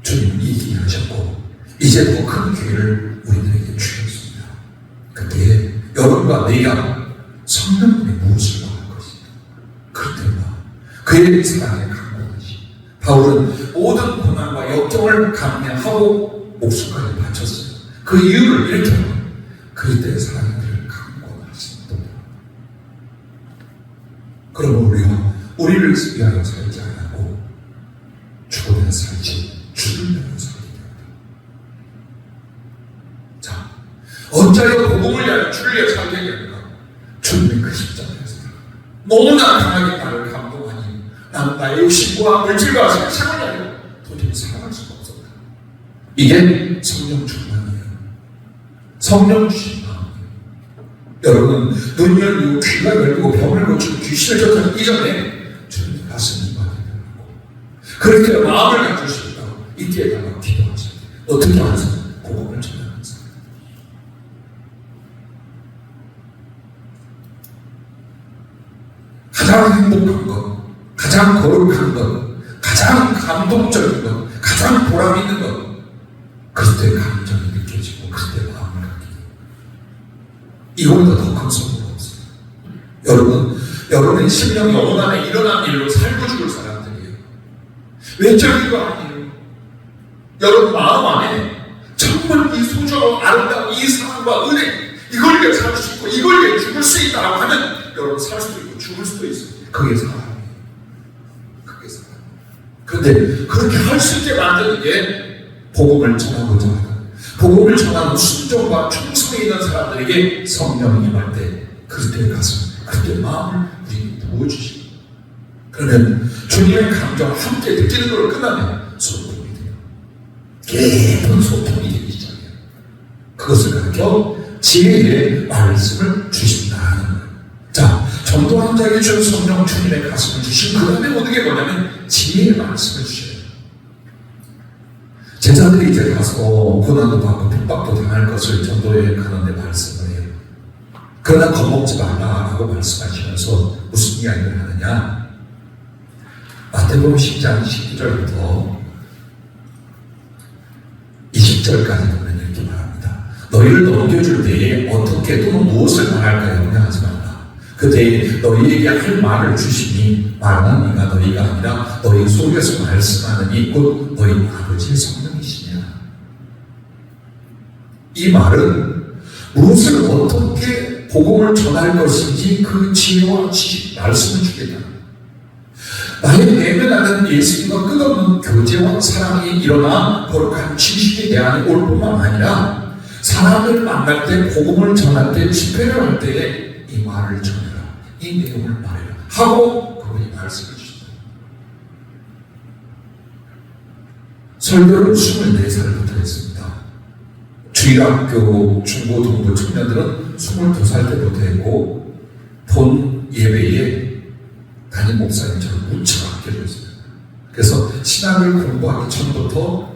A: 주님은 얘기하셨고 이제 더 큰 교회를 우리들에게 주셨습니다. 그때 여러분과 내가 성령님의 무엇을 말할 것이다. 그때가 그의 사랑에 강구하시. 바울은 모든 고난과 역경을 감내하고 목숨까지 바쳤어요. 그 이유를 이렇게 하면 그때의 사랑의 그를 강권하신다. 그러면 우리가 우리를 위하여 살지 않고 주를 위하여 살지 주를 위하여 살게 됩니다. 자, 언제여 복음을 위하여 주를 위하여 살게 됩니까? 주님의 그 십자가에서 너무나 강하게 나를 감동하니 나는 나의 욕심과 물질과 세상을 위하여 도저히 살아갈 수가 없었다. 이게 성령 충만이에요. 성령 주신 마음이에요. 여러분, 눈 열리고 귀가 열리고 병을 고치고 귀신을 쫓아내기 이전에 주님의 가슴이 임하게 되고 그렇게 마음을 가지시다고 이때에다가 기도하세요. 어떻게 하세요? 복음을 전하면서. 가장 행복한 것, 가장 거룩한 것, 가장 감동적인 것, 가장 보람 있는 것, 그때 감정이 느껴지고 그때 마음을 갖게 돼요. 이거보다 더 큰 선물이 없어요. 여러분, 여러분의 심령 영혼 안에 일어난 일로 살고 죽을 사람들이에요. 외적인 거 아니에요. 여러분 마음 안에 정말 이 소중하고 아름다운 이 사랑과 은혜, 이걸 위해 살 수 있고 이걸 위해 죽을 수 있다라고 하면 여러분 살 수도 있고 죽을 수도 있어요. 그게 사랑이에요. 그게 사랑. 그런데 그렇게 할 수 있게 만드는 게 복음을 전하고자 하는, 복음을 전하는 순종과 충성이 있는 사람들에게 성령이 임할 때 그때 가서 그때 마음을 우리 부어주시고, 그러면 주님의 감정을 함께 느끼는 걸로 끝나면 소통이 돼요. 깊은 소통이 되기 시작해요. 그것을 가르쳐 지혜의 말씀을 주신다 하는 거예요. 자, 전도한 자에게 준 성령 주님의 가슴을 주신 그 다음에 모든 게 뭐냐면 지혜의 말씀을 주셔요. 제자들이 이제 가서 고난도 받고 핍박도 당할 것을 전도에 가는데 말씀을 해요. 그러나 겁먹지 말라라고 말씀하시면서 무슨 이야기를 하느냐? 마태복음 10장 19절부터 20절까지 보면 이렇게 말합니다. 너희를 넘겨줄 때에 어떻게 또는 무엇을 말할까 염려하지 말라. 그때 너희에게 할 말을 주시니 말하는 이가 너희가 아니라 너희 속에서 말씀하는 이 곧 너희 아버지의 성령이시냐. 이 말은 무엇을 어떻게 복음을 전할 것인지 그 지혜와 지식, 말씀을 주겠다. 나의 내면하는 예수님과 끝없는 교제와 사랑이 일어나 거룩한 지식에 대한 올 뿐만 아니라 사람을 만날 때, 복음을 전할 때, 집회를 할 때에 이 말을 전해라, 이 내용을 말해라 하고 그분이 말씀을 주시다. 설교를 24살부터 했습니다. 주일학교 중고등부 청년들은 22살 때부터 했고, 본 예배에 담임 목사님처럼 무척 아껴줬어요. 그래서 신학을 공부하기 전부터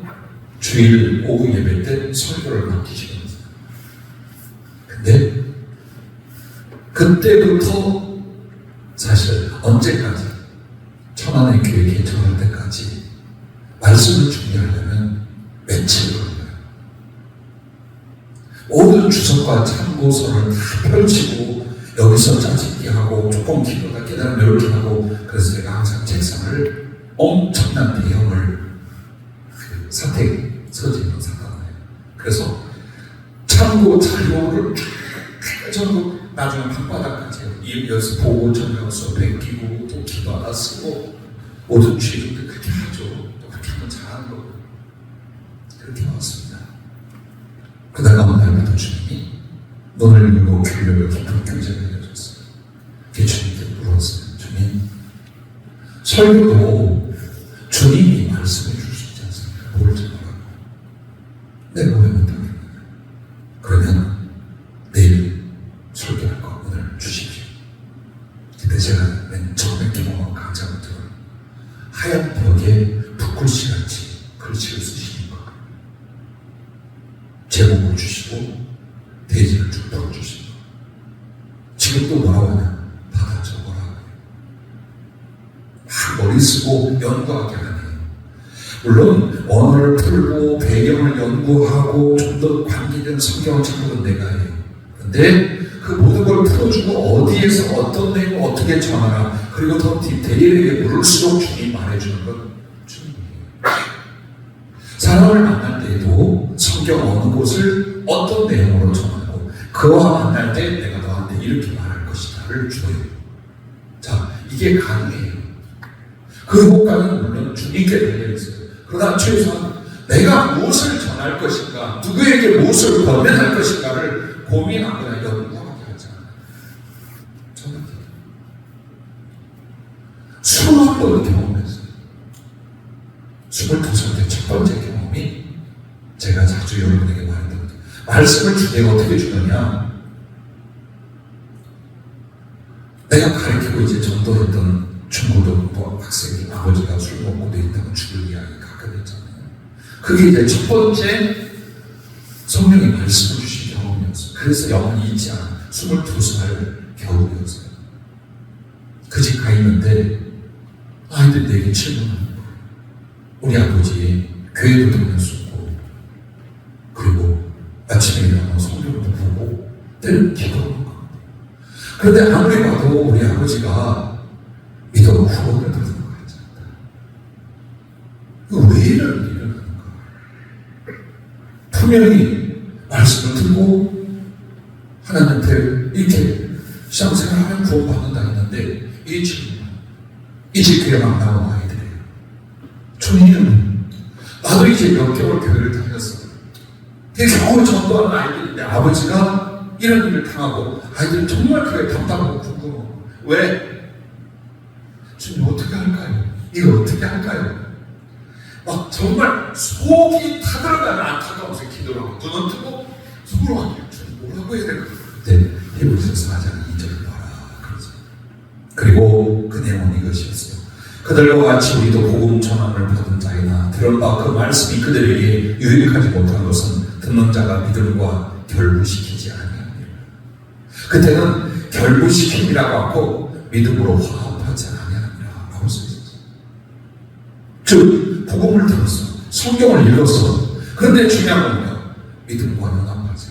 A: 주일 오후 예배 때 설교를 맡기시면서, 근데 그때부터 사실 언제까지 천안의 교회 개척할 때까지 말씀을 준비하려면 며칠 걸려요. 모든 주석과 참고서를 다 펼치고 여기서 짜증기 하고 조금 기도가 깨달음 이렇게 하고, 그래서 제가 항상 책상을 엄청난 대형을 사택 서재로 사다놔요. 그래서 참고 자료를 전부 나중에 방바닥까지 여기서 보고 전화서 베끼고 또 기도 하나 쓰고, 모든 주의도 그렇게 하죠. 또 그렇게 하면 잘하는 거고. 그렇게 나왔습니다. 그날 어느 날부터 주님이 눈을 열고 귀를 열고 깊은 교제를 해줬어요. 그게 주님께 물었어요. 주님, 설교도 주님이 말씀해 주시지 않습니까? 뭘 전하라고? 내가 왜 못하겠느냐? 그러면 내일 설교할 거 오늘 주십시오. 그때 제가 맨 처음에 경험한 강좌를 들어요. 하얀 벽에 붓글씨같이 글씨를 쓰시는 거, 제목을 주시고 대지를 쭉 풀어주시고, 지금 또 뭐라고 하냐? 받아 적어라. 막 머리 쓰고 연구하게 하네요. 물론 언어를 풀고 배경을 연구하고 좀 더 관계된 성경을 찾는 내가 해요. 그런데 그 모든 걸 풀어주고 어디에서 어떤 내용을 어떻게 전하라, 그리고 더 디테일하게 물을수록 주님이 말해주는 건 주님이에요. 사람을 만날 때에도 성경 어느 곳을 어떤 내용으로 전하고, 그와 만날 때 내가 너한테 이렇게 말할 것이다를 줘요. 자, 이게 가능해요. 그 효과는 물론 주님께 달려있어요. 그러나 최소한 내가 무엇을 전할 것인가, 누구에게 무엇을 권면할 것인가를 고민하거나 연구하게 하잖아요. 저는 21번을 경험했어요. 22살 때 첫 번째 경험이, 제가 자주 여러분에게 말했던 것, 말씀을 주내가 어떻게 주느냐, 내가 가르치고 이제 전도했던 중고등부 학생이 아버지가 술 먹고 내린다고 죽을 이야기 가끔 했잖아요. 그게 이제 첫 번째 성령이 말씀을 주신 경험이었어요. 그래서 영원히 잊지 않은 22살 겨울이었어요. 그 집 가 있는데 아이들 내게 질문하는 거예요. 우리 아버지 교회도 다녔었고, 그리고 아침에 일어나서 성경도 보고 때는 기도하는 거예요. 그런데 아무리 봐도 우리 아버지가 믿어 후원을 받은 것 같지 않다. 분명히 말씀을 듣고 하나님한테 이렇게 신앙생활하면 구원받는다 했는데 이 집교회 막 나온 아이들이에요. 초인은 나도 이제 몇 개월 교회를 다녔어. 겨우 전도하는 아이들인데 아버지가 이런 일을 당하고 아이들은 정말 그게 답답하고 궁금하고 왜? 주님 어떻게 할까요? 이거 어떻게 할까요? 막 정말 속이 타들어가는 안타까워서 기도를 하고 눈을 뜨고 속으로 하기를 주님 뭐라고 해야 될까? 그때 히브리서 4장 2절을 봐라 그러죠. 그리고 그 내용은 이것이었어요. 그들과 같이 우리도 복음 전함을 받은 자이나 들은 바 그 말씀이 그들에게 유익하지 못한 것은 듣는 자가 믿음과 결부시키지 아니하니라. 그때는 결부시킴이라고 하고 믿음으로 화합하지 아니하니라 라고 써있었어요. 즉 복음을 들었어, 성경을 읽었어. 그런데 중요한 건 뭐냐? 믿음과 연합하지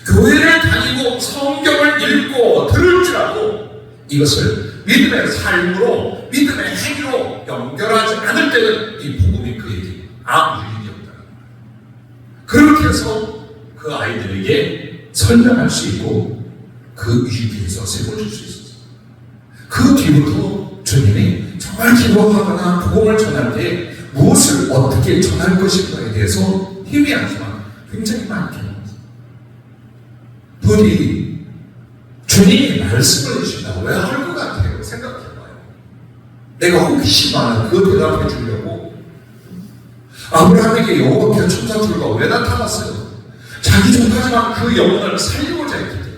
A: 않아요. 교회를 다니고 성경을 읽고 들을지라도 이것을 믿음의 삶으로, 믿음의 행위로 연결하지 않을 때는 이 복음이 그에게 아무 유익이 없다. 그렇게 해서 그 아이들에게 설명할 수 있고 그 유익에서 세워줄 수 있었어요. 그 뒤부터 주님이 정말 기도하거나 복음을 전할 때 무엇을 어떻게 전할 것인가에 대해서 희미하지만 굉장히 많이 기도합니다. 부디 주님이 말씀을 해주신다고 왜 할 것 같아요? 생각해봐요. 내가 호기심만 그 대답해 주려고 아브라함에게 여호와께서 천사들과 왜 나타났어요? 자기 전까지만 그 영혼을 살리고자 했기 때문에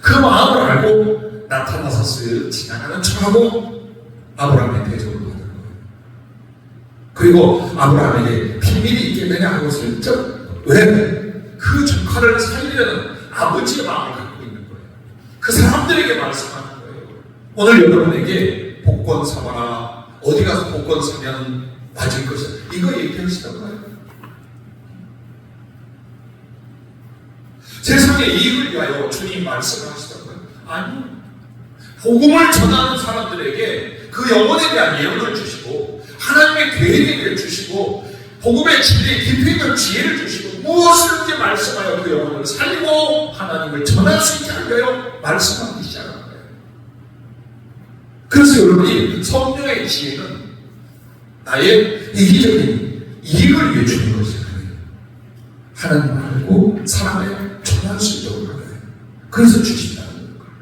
A: 그 마음을 알고 나타나서 지나가는 척하고 아브라함의 대접을 받은 거예요. 그리고 아브라함에게 비밀이 있게 되냐 하고 슬쩍 왜? 그 조카를 살리려는 아버지의 마음을 갖고 있는 거예요. 그 사람들에게 말씀하는 거예요. 오늘 여러분에게 복권 사거나 어디 가서 복권 사면 맞을 것이다. 이거 얘기하시던가요? 세상의 이익을 위하여 주님 말씀을 하시던가요? 아니요. 복음을 전하는 사람들에게 그 영혼에 대한 예언을 주시고 하나님의 계획을 주시고 복음의 진리에 깊이 있는 지혜를 주시고 무엇을 이렇게 말씀하여 그 영혼을 살리고 하나님을 전할 수 있게 하려고 말씀하기 시작한 거예요. 그래서 여러분이 성령의 지혜는 나의 이기적인 이익을 위해 주는 것이 아니에요. 하나님을 알고 사람에 전할 수 있도록 하는 거예요. 그래서 주신다는 거예요.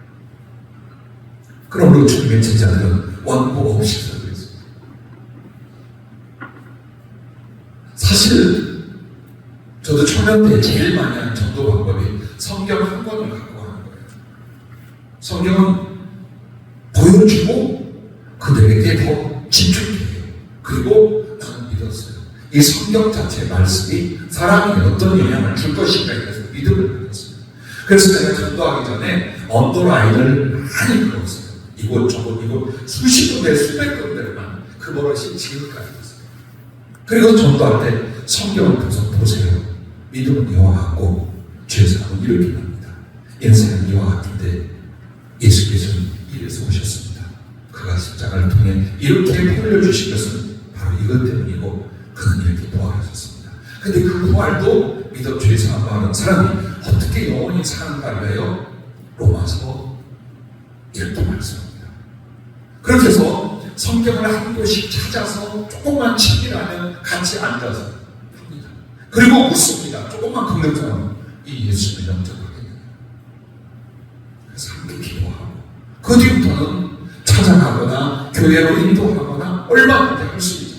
A: 그러므로 주님의 제자들은 원고 없이 살고 있습니다. 사실 저도 초년 때 제일 많이 하는 전도 방법이 성경 한 권을 갖고 하는 거예요. 성경은 보여주고 그들에게 더 집중해요. 그리고 나는 믿었어요. 이 성경 자체의 말씀이 사람이 어떤 영향을 줄 것인가에 대해서 믿음을 가졌어요. 그래서 내가 전도하기 전에 언더라인을 많이 그렸어요. 이곳저곳 수십 군데 수백 군데만 그 버릇이 지금까지 있어요. 그리고 전도할 때 성경을 보세요. 믿음은 이와 같고 죄사함은 이렇게 납니다. 인생은 이와 같은데 예수께서는 이래서 오셨습니다. 그가 십자가를 통해 이렇게 돌려주신 것은 바로 이것 때문이고 그는 이렇게 부활하셨습니다. 근데 그 부활도 믿어 죄사함 받는 사람이 어떻게 영원히 사는가를 위하여 로마서 이렇게 말씀합니다. 그렇게 해서 성경을 한 곳씩 찾아서 조금만 친밀하면 같이 앉아서 합니다. 그리고 묻습니다. 조금만 긍정하면 이 예수를 영접하겠느냐. 그래서 함께 기도하고 그 뒤부터는 찾아가거나 교회로 인도하거나 얼마든지 할 수 있죠.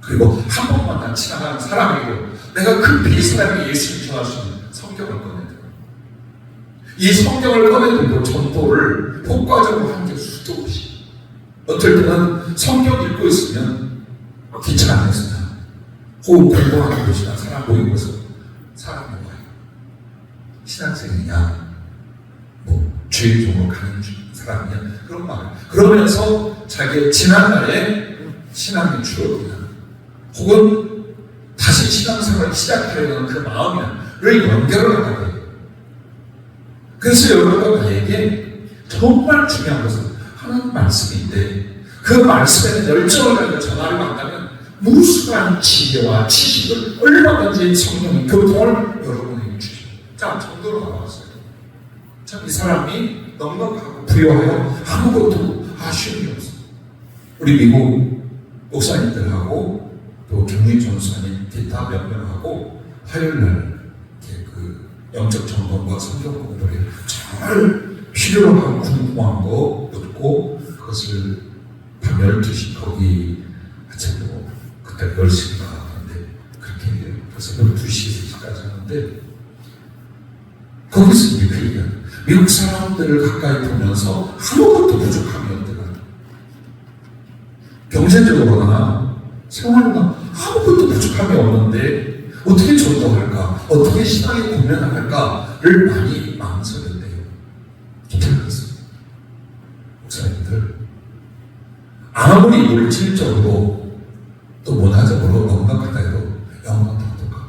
A: 그리고 한 번만 난 지나가는 사람이고 내가 급히 이 사람이 예수를 전할 수 있는 성경을 꺼내들고 이 성경을 꺼내들고 전도를 효과적으로 한 게 수도 없이 어떨 때는 성경 읽고 있으면 기차 안에서나 혹은 공부하는 곳이나 사람 모인 곳에 사람이 와요. 신학생이냐 주일종으로 가는 사람이냐 그런 말 그러면서 자기의 지난날의 신앙의 추억이나 혹은 다시 신앙생활을 시작하려는 그 마음이나를 연결을 하게 돼요. 그래서 여러분과 나에게 정말 중요한 것은 하나님 말씀인데 그 말씀에는 열정을 가지고 전하려고 한다면 무수한 지혜와 지식을 얼마든지 성령의 교통을 여러분에게 주십니다. 자, 정도로 나왔어요. 참 이 사람이 넉넉하고 부유하여 아무것도 아쉬움이 없어요. 우리 미국 목사님들하고 또 경리 전사님 기타 몇 명하고 화요일날 그 영적 점검과 성경 공부를 정말 필요로 하고 궁금한 거 묻고 그것을 밤 12시 거기 아침도 그때 10시인가 하는데 그렇게 해요. 그래서 12시, 3시까지 하는데 거기서 이제 그 얘기하는 미국 사람들을 가까이 보면서 아무것도 부족함이 없더라. 경제적으로나 생활로나 아무것도 부족함이 없는데 어떻게 전도할까? 어떻게 신앙에 공면할까를 많이 망설였대요. 괜찮았어요. 목사님들 아무리 물질적으로 또 문화적으로 넉넉하다 해도 영혼은 다 똑같다.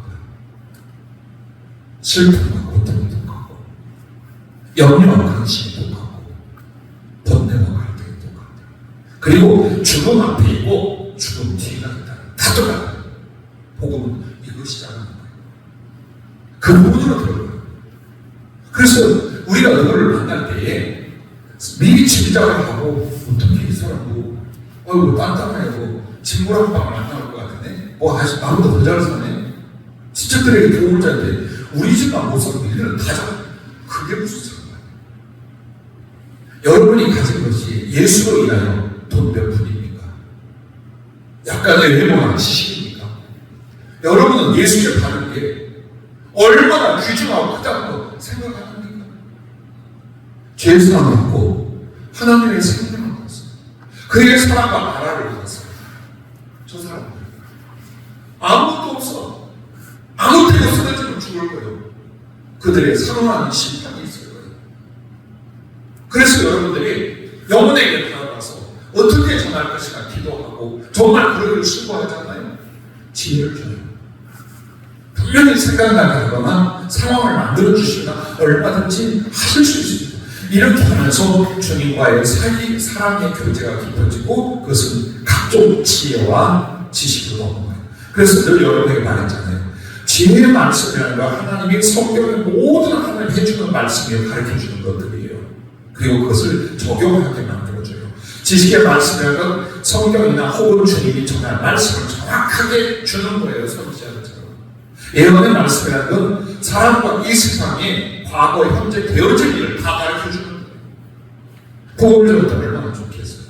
A: 슬픔과 고통이 똑같고 염려와 근심이 똑같고 번뇌와 갈등이 똑같다. 그리고 죽음 앞에 있고 죽음 뒤가 있다. 다 똑같다. 복음은 이것이잖아. 그 부분으로 들어가요. 그래서 우리가 너를 만날 때에 미리 짐작을 하고 어떻게 이 사람도 단단하고 친구 한 방을 안 나올 것 같은데 아직 나보다 더 잘 사네. 친척들에게 도움을 짤 때 우리 집만 못 살고 이들은 다 잘. 그게 무슨 상관이야. 여러분이 가진 것이 예수로 인하여 돈 몇 푼입니까? 약간의 외모나 지식입니까? 여러분은 예수를 파는 게 얼마나 귀중하고 크다고 생각합니까? 죄 사함을 받고 하나님의 생명을 받았어요. 그에게 사랑과 나라를 받았어요. 저 사람들 아무것도 없어. 아무 때도 쓰러지면 죽을 거예요. 그들의 선언하는 심판이 있을 거예요. 그래서 여러분들이 영혼에게 나아가서 어떻게 전할 것인가 기도하고 정말 그러기를 수고하잖아요. 지혜를 줘요. 분명히 생각나거나 상황을 만들어주시거나 얼마든지 하실 수 있습니다. 이렇게 하면서 주님과의 사랑의 교제가 깊어지고 그것은 각종 지혜와 지식으로 넘어가요. 그래서 늘 여러분에게 말했잖아요. 지혜의 말씀이라는 건 하나님이 성경의 모든 하나님 해주는 말씀을 가르쳐주는 것들이에요. 그리고 그것을 적용하게 만들어줘요. 지식의 말씀이라는 건 성경이나 혹은 주님이 전할 말씀을 정확하게 주는 거예요. 선지자들처럼. 예언의 말씀이라는 건 사람과 이 세상에 과거, 현재 되어질 일을 다 가르쳐주는 거예요. 복음을 들었다면 얼마나 좋겠어요.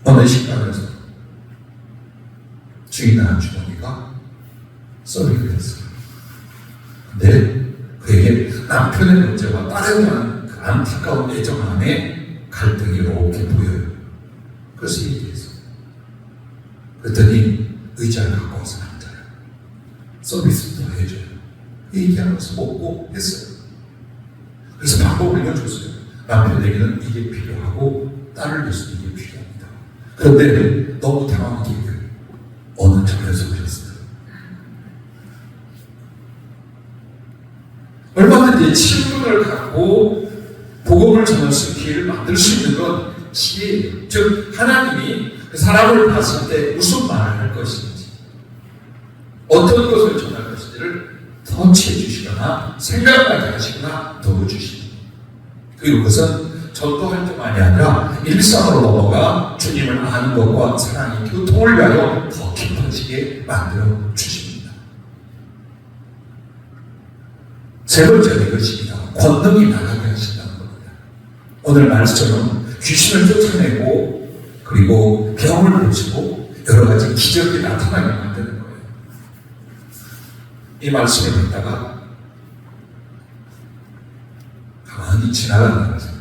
A: 어느 식당에서 주인한 주머니가 썰리게 됐어요. 근데 그에게 남편의 문제와 딸에 대한 그 안타까운 애정 안에 갈등이 이렇게 보여요. 그래서 얘기했어요. 그랬더니 의자를 갖고 와서 앉아요. 서비스도 해줘요. 얘기하면서 먹고 했어요. 그래서 방법을 알려줬어요. 남편에게는 이게 필요하고 딸을 위해서 이게 필요합니다. 그런데 너무 당황한 게 어느 절에서 오셨어요. 얼마든지 친분을 갖고 복음을 전할 수 있는 기회를 만들 수 있는 건 지혜예요. 즉 하나님이 그 사람을 봤을 때 무슨 말을 할 것인지 어떤 것을 전할 것인지를 터치해 주시거나 생각나게 하시거나 도와주십니다. 그리고 그것은 전도할 때만이 아니라 일상으로 넘어가 주님을 아는 것과 사랑의 교통을 위하여 더 깊어지게 만들어 주십니다. 세 번째는 이것입니다. 권능이 나가게 하신다는 겁니다. 오늘 말씀처럼 귀신을 쫓아내고 그리고 병을 고치고 여러 가지 기적이 나타나게 만드는 거예요. 이 말씀을 듣다가 가만히 지나가는 거죠.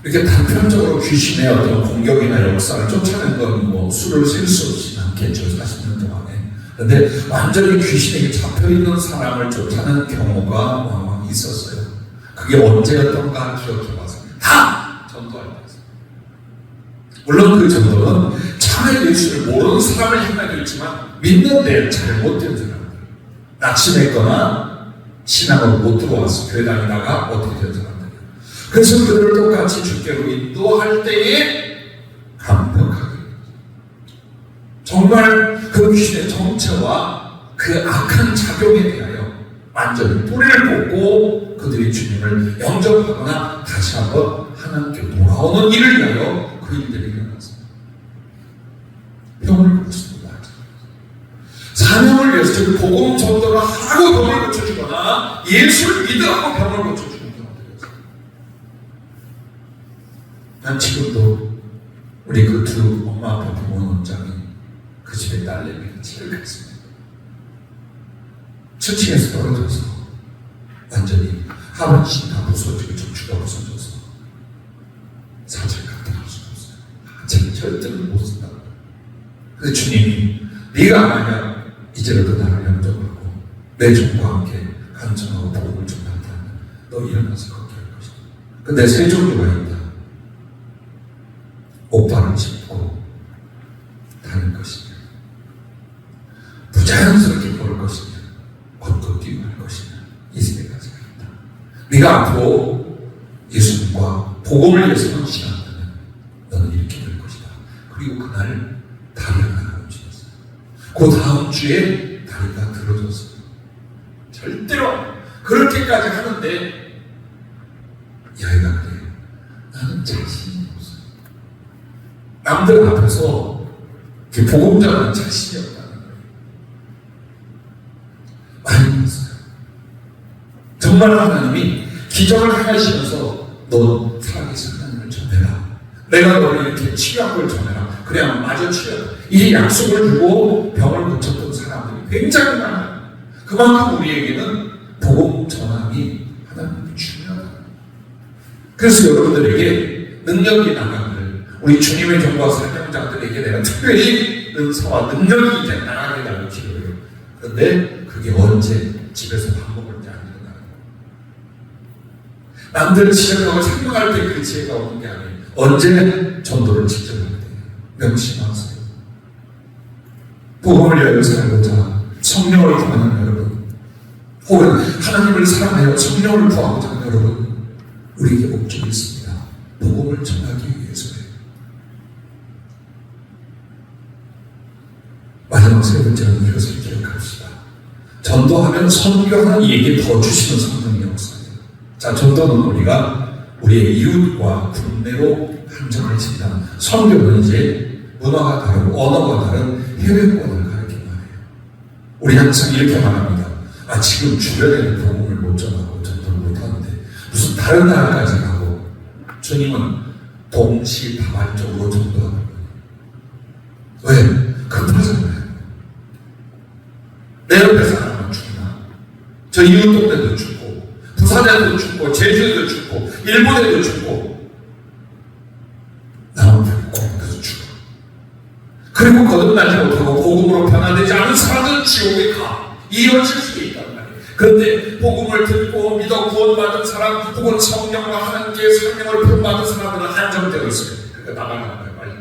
A: 이렇게 단편적으로 귀신의 어떤 공격이나 역사를 쫓아낸 건 수를 셀 수 없이 많겠죠. 40년 동안에. 그런데 완전히 귀신에게 잡혀있는 사람을 쫓아낸 경우가 왕왕 있었어요. 그게 언제였던가 기억해봐서 다 전도할 때였어요. 물론 그 전도는 참의 예수를 모르는 사람을 향하게 있지만 믿는데 잘못된 사람들, 낙심했거나 신앙으로 못 들어와서 교회 다니다가 어떻게 된 사람들. 그래서 그들을 똑같이 주께로 인도할 때에 완벽하게. 정말 그 귀신의 정체와 그 악한 작용에 대하여 완전히 뿌리를 뽑고 그들이 주님을 영접하거나 다시 한번 하나님께 돌아오는 일을 위하여 그 일들이 일어났습니다. 병을 고쳤습니다. 사명을 위해서 즉 복음 전도를 하고 병을 고쳐주거나 예수를 믿으라고 병을 고쳐주는 경우들이었어요. 난 지금도 우리 그 두 엄마 아빠 부모 원장이 그 집에 딸내미가 집을 갔습니다. 층층에서 떨어져서 완전히 하반신이 다 부서지고 척추가 부서져서 사실 갖다 갈 수가 없어요. 제가 절대로 못 쓴다고. 그래서 주님이 네가 만약 이제라도 나를 영접하고 내 종과 함께 간청하고 복음을 전한다면 너 일어나서 걷게 할 것이다. 근데 세 종류가 있다. 옷발을 짚고 다닐 것이냐, 부자연스럽게 걸을 것이냐, 걷고 뛰고 할 것이냐, 이 세 가지가 있다. 네가 앞으로 예수님과 복음을 위해서 헌신한다면 너는 이렇게 될 것이다. 그리고 그날 다리 하나가 움직였어요. 그 다음 주에 다리가 들어졌어요. 절대로 그렇게까지 하는데 이 아이가 그래요. 나는 자신이 없어요. 남들 앞에서 복음 전하는 자신이 없다는 거예요. 많이 봤어요. 정말 하나님이 기적을 행하시면서 너 살아계신 하나님을 전해라. 내가 너를 이렇게 치유한 걸 전해라. 그래야 마저 치유하라. 이 약속을 주고 병을 고쳤던 사람들이 굉장히 많아요. 그만큼 우리에게는 복음 전함이 하나님이 중요하다. 그래서 여러분들에게 능력이 나가기를 우리 주님의 종과 사명자들에게 내가 특별히 은사와 능력이 이제 나가게 달라고 기도해요. 그런데 그게 언제 집에서 밥 먹을 때 안 일어나는 거예요. 남들 지적하고 생각할 때 그 지혜가 오는 게 아니에요. 언제 전도를 직접 할 때 명심하세요. 복음을 위하여 살고자 성령을 구하는 여러분, 혹은 하나님을 사랑하여 성령을 구하고자 하는 여러분, 우리에게 목적이 있습니다. 복음을 전하기 위해서예요. 마지막 세 번째는 이것을 기억합시다. 전도하면 선교하는 이에게 더 주시는 성령의 역사예요. 자, 전도는 우리가 우리의 이웃과 국내로 한정을 짓다. 선교는 이제 문화가 다르고 언어가 다른 해외권을 가리키는 말이에요. 우리 항상 이렇게 말합니다. 아, 지금 주변에는 복음을 못 전하고 전도를 못 하는데 무슨 다른 나라까지 가고. 주님은 동시다발적으로 전도하는 거예요. 왜? 급하잖아요. 내 옆에 사람은 죽나? 저 이웃 동네도 죽고, 부산에도 죽고, 제주에도 죽고, 일본에도 죽고, 나만 공항에서 죽어. 그리고 거듭나지 못하고 복음으로 변화되지 않은 사람은 지옥에 가. 이런 실수가 있단 말이에요. 그런데 복음을 듣고 믿어 구원받은 사람, 혹은 성령과 하나님께 생명을 부름받은 사람들은 한정되어 있어요. 그러니까 나가는 거예요, 빨리.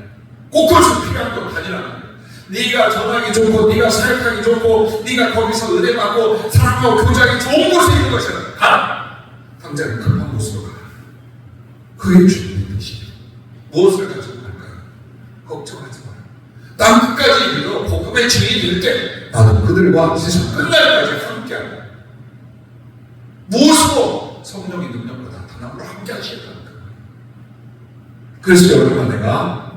A: 꼭 그것이 필요한 거 다니라는 거예요. 네가 전하기 좋고, 네가 사역하기 좋고, 네가 거기서 은혜 받고 사랑하고 교제하기 좋은 곳에 있는 것이라 가라. 당장 급한 곳으로 가라. 그게 주님의 뜻이에요. 무엇을 가지고 갈까요? 걱정하지 마라. 땅 끝까지 이르러 복음의 증인이 될 때 나도 그들과 세상 끝날까지 함께하라. 무엇으로? 성령의 능력과 나타남으로 함께 하시겠다는 거예요. 그래서 여러분, 내가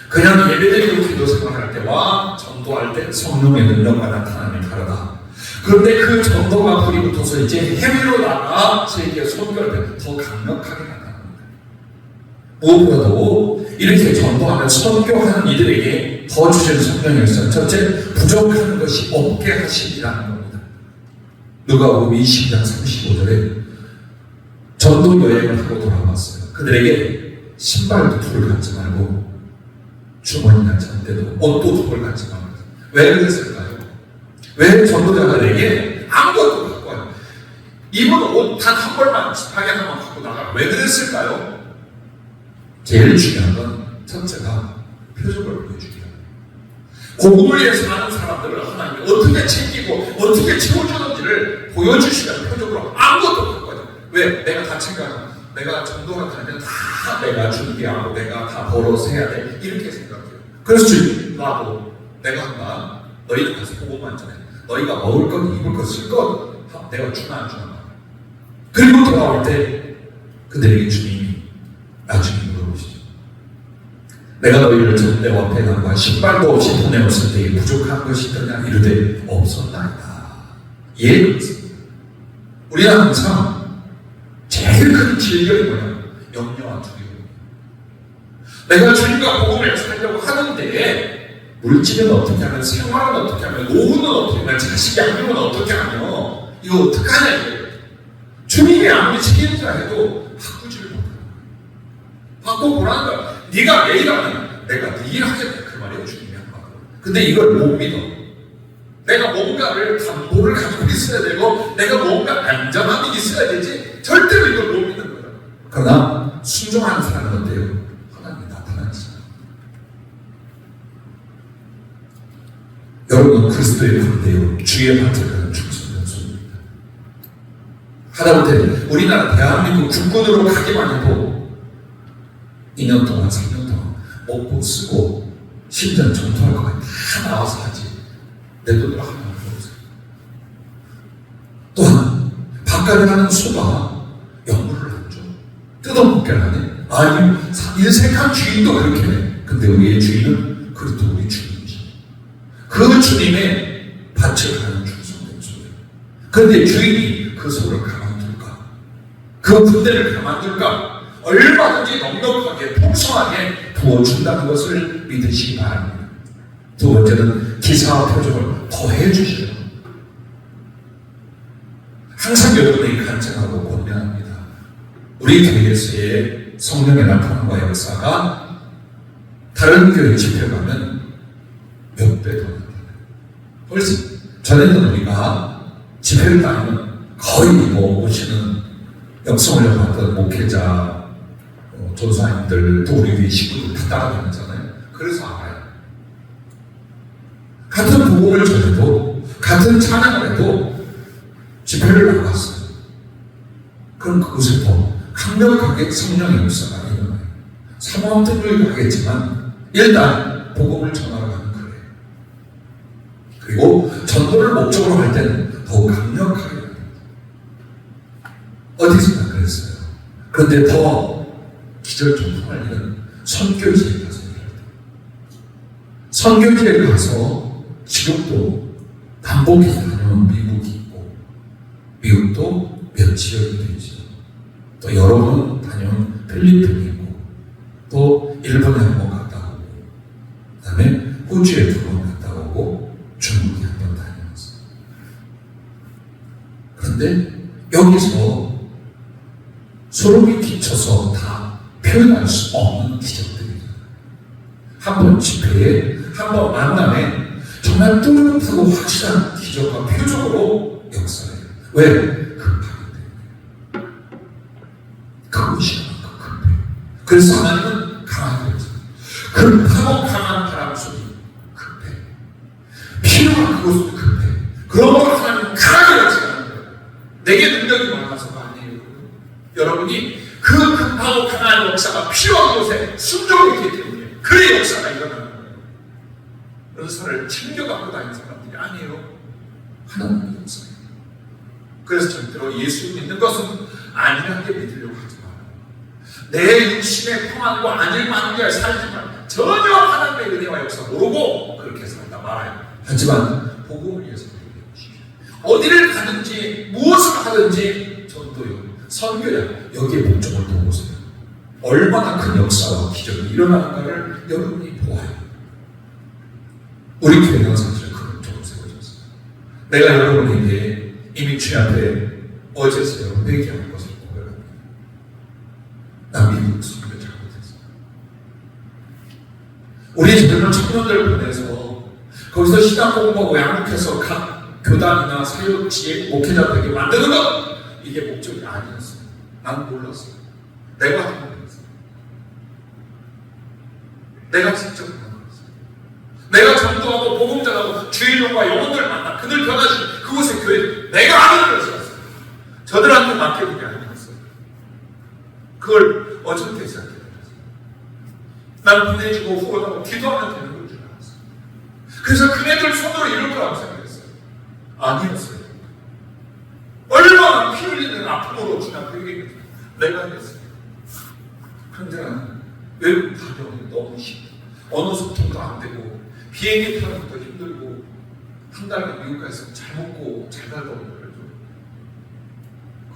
A: 그냥 예배드리고 기도 생활할 때와 전도할 때 성령의 능력과 나타남이 다르다. 그런데 그 전도가 불이 붙어서 이제 해외로 나가 세계 선교할 때 더 강력하게 나타납니다. 무엇보다도 이렇게 전도하면 선교하는 이들에게 더 주시는 성령의 역사. 첫째, 부족한 것이 없게 하시리라는 겁니다. 누가복음 20장 35절에 전도 여행을 하고 돌아왔어요. 그들에게 신발도 둘을 갖지 말고 주머니나 잔대도 옷도 둘을 갖지 말고. 왜 그랬을까요? 왜 전도자들에게 아무것도 갖고 와요? 입은 옷 단 한 벌만 지팡이 하나만 갖고 나가라. 왜 그랬을까요? 제일 중요한 건 첫째가 표적을 보여주기라. 복음을 위해서 사는 사람들을 하나님이 어떻게 챙기고 어떻게 채워주는지를 보여주시는 표적으로 아무것도 갖고 와요. 왜? 내가 다친가? 내가 전도를 가면 다 내가 준비하고 내가 다 벌어서 해야 돼. 이렇게 생각해요. 그래서 주님, 나도 내가 한다. 너희는 가서 보고만 전해. 너희가 먹을 것, 입을 것, 쓸 것 내가 주나 안 주나. 그리고 돌아올 때 그들에게 주님이 나중에 물어보시죠. 내가 너희를 전대 앞에 나가 신발도 없이 보내었을 때에 부족한 것이 있더냐 이르되 없었나이다. 이해가 있습니다. 우리는 항상 제일 큰 질병이 뭐냐? 염려와 두려움. 내가 주님과 복음을 살려고 하는데 물질은 어떻게 하면, 생활은 어떻게 하면, 노후는 어떻게 하면, 자식 양육은 어떻게 하며, 이거 어떡하냐 이거예요. 주님이 아무리 책임지라 해도 바꾸지를 못해요. 바꿔보라는 거야. 네가 매일 하면 내가 네 일 하겠다 그 말이에요. 주님이 한 말. 근데 이걸 못 믿어. 내가 뭔가를 담보를 가지고 있어야 되고 내가 뭔가 안전함이 있어야 되지 절대로 이걸 못 믿는 거예요. 그러나 순종하는 사람은 어때요? 하나님이 나타나시죠. 여러분 그리스도의 군대요 주의 밭을 충성된 손입니다. 하다못해 우리나라 대한민국 국군으로 가기만 해도 2년 동안 3년 동안 먹고 쓰고 심지어 전투할 거가 다 나와서 하지. 내 돈으로 하나 벌어서. 또한 바깥에 가는 소가 영물을 안 줘. 뜯어먹게 하네. 아니 인색한 주인도 그렇게 해. 근데 우리의 주인은 그래도 우리 주님이지. 그 주님의 밭을 가는 충성된 소예요. 그런데 주인이 그 소를 가만둘까? 그 군대를 가만둘까? 얼마든지 넉넉하게 풍성하게 부어준다는 것을 믿으시기 바랍니다. 두 번째는 기사와 표적을 더해 주시오. 항상 여러분에게 간증하고 권면합니다. 우리 교회에서의 성령의 나타남과 역사가 다른 교회 집회 가면 몇 배 더 나타나요. 훨씬 전에는 우리가 집회를 다니면 거의 오시는 영성을 받던 목회자 전사님들 또 우리 위에 식구들 다 따라다녔잖아요. 그래서 알아요. 같은 복음을 전해도 같은 찬양을 해도 집회를 나갔어요. 그럼 그곳에 더 강력하게 성령의 역사가 일어나요. 사모함들을 하겠지만 일단 복음을 전하러 가는 거예요. 그리고 전도를 목적으로 할 때는 더욱 강력하게 합니다. 어디서나 그랬어요. 그런데 더 기절종통할 일은 선교지에 가서 일할 때. 선교지에 가서 지금도 반복해서 다녀온 미국이 있고 미국도 몇 지역이 되죠. 또 여러 번 다녀온 필리핀이 있고 또 일본에 한 번 갔다 오고 그 다음에 호주에 2번 갔다 오고 중국에 한 번 다녀왔어요. 그런데 여기서 소름이 끼쳐서 다 표현할 수 없는 기적들이잖아요. 한 번 집회에, 한 번 만남에 정말 뚜렷하고 확실한 기적과 표적으로 역사해요. 왜? 급하기 때문에. 그것이 급해요. 그래서 하나님은 강하게 했어요. 급하고 강한 바람 소리 급해. 필요한 그것도 급해. 그러므로 하나님은 강하게 하시는 거예요. 내게 능력이 많아서가 아니에요. 여러분이 그 급하고 강한 역사가 필요한 곳에 순종이 있기 때문에 그의 역사가 일어나는 거예요. 은사를 챙겨갖고 다니는 사람들이 아니에요. 하나님의 역사예요. 그래서 절대로 예수 믿는 것은 안일하게 믿으려고 하지 마요. 내 육신의 평안과 안일만하게 살지만 전혀 하나님의 은혜와 역사 모르고 그렇게 살다 말아요. 하지만 복음을 위해서 믿으십시오. 어디를 가든지 무엇을 하든지 전도요, 선교야 여기에 목적을 두고서요. 얼마나 큰 역사와 기적이 일어나는가를 여러분이 보아요. 우리 교회는 사실 그 목적을 세워졌어요. 내가 여러분에게 이미 주 앞에 어제서 회개하는 것을 고백합니다. 나 미국 선교 잘못했어. 우리 주변은 청년들 보내서 거기서 신앙 공부하고 양육해서 각 교단이나 사역지에 목회자들에게 만드는 것, 이게 목적이 아니었어요. 나는 몰랐어요. 내가 하는 거였어요. 내가 직접 하는 거였어요. 내가 전도하고 복음 전하고 주인용과 영혼들 만나 그들 변화주는 그곳의 교회 내가 하는 것이었어요. 저들한테 맡겨둔 게 아니었어요. 그걸 어저께 시작했어요. 난 보내주고 후원하고 기도하면 되는 걸 줄 알았어요. 그래서 그네들 손으로 이럴 거라고 생각했어요. 아니었어요. 얼마나 피 흘리는 아픔으로 지난 그 얘기를 내가 했어요. 그런데 나는 외국 가정이 너무 힘들어. 언어 소통도 안 되고 비행기 타는 것도 힘들고 한 달간 미국 가서 잘 먹고 잘 살다 오는 거죠.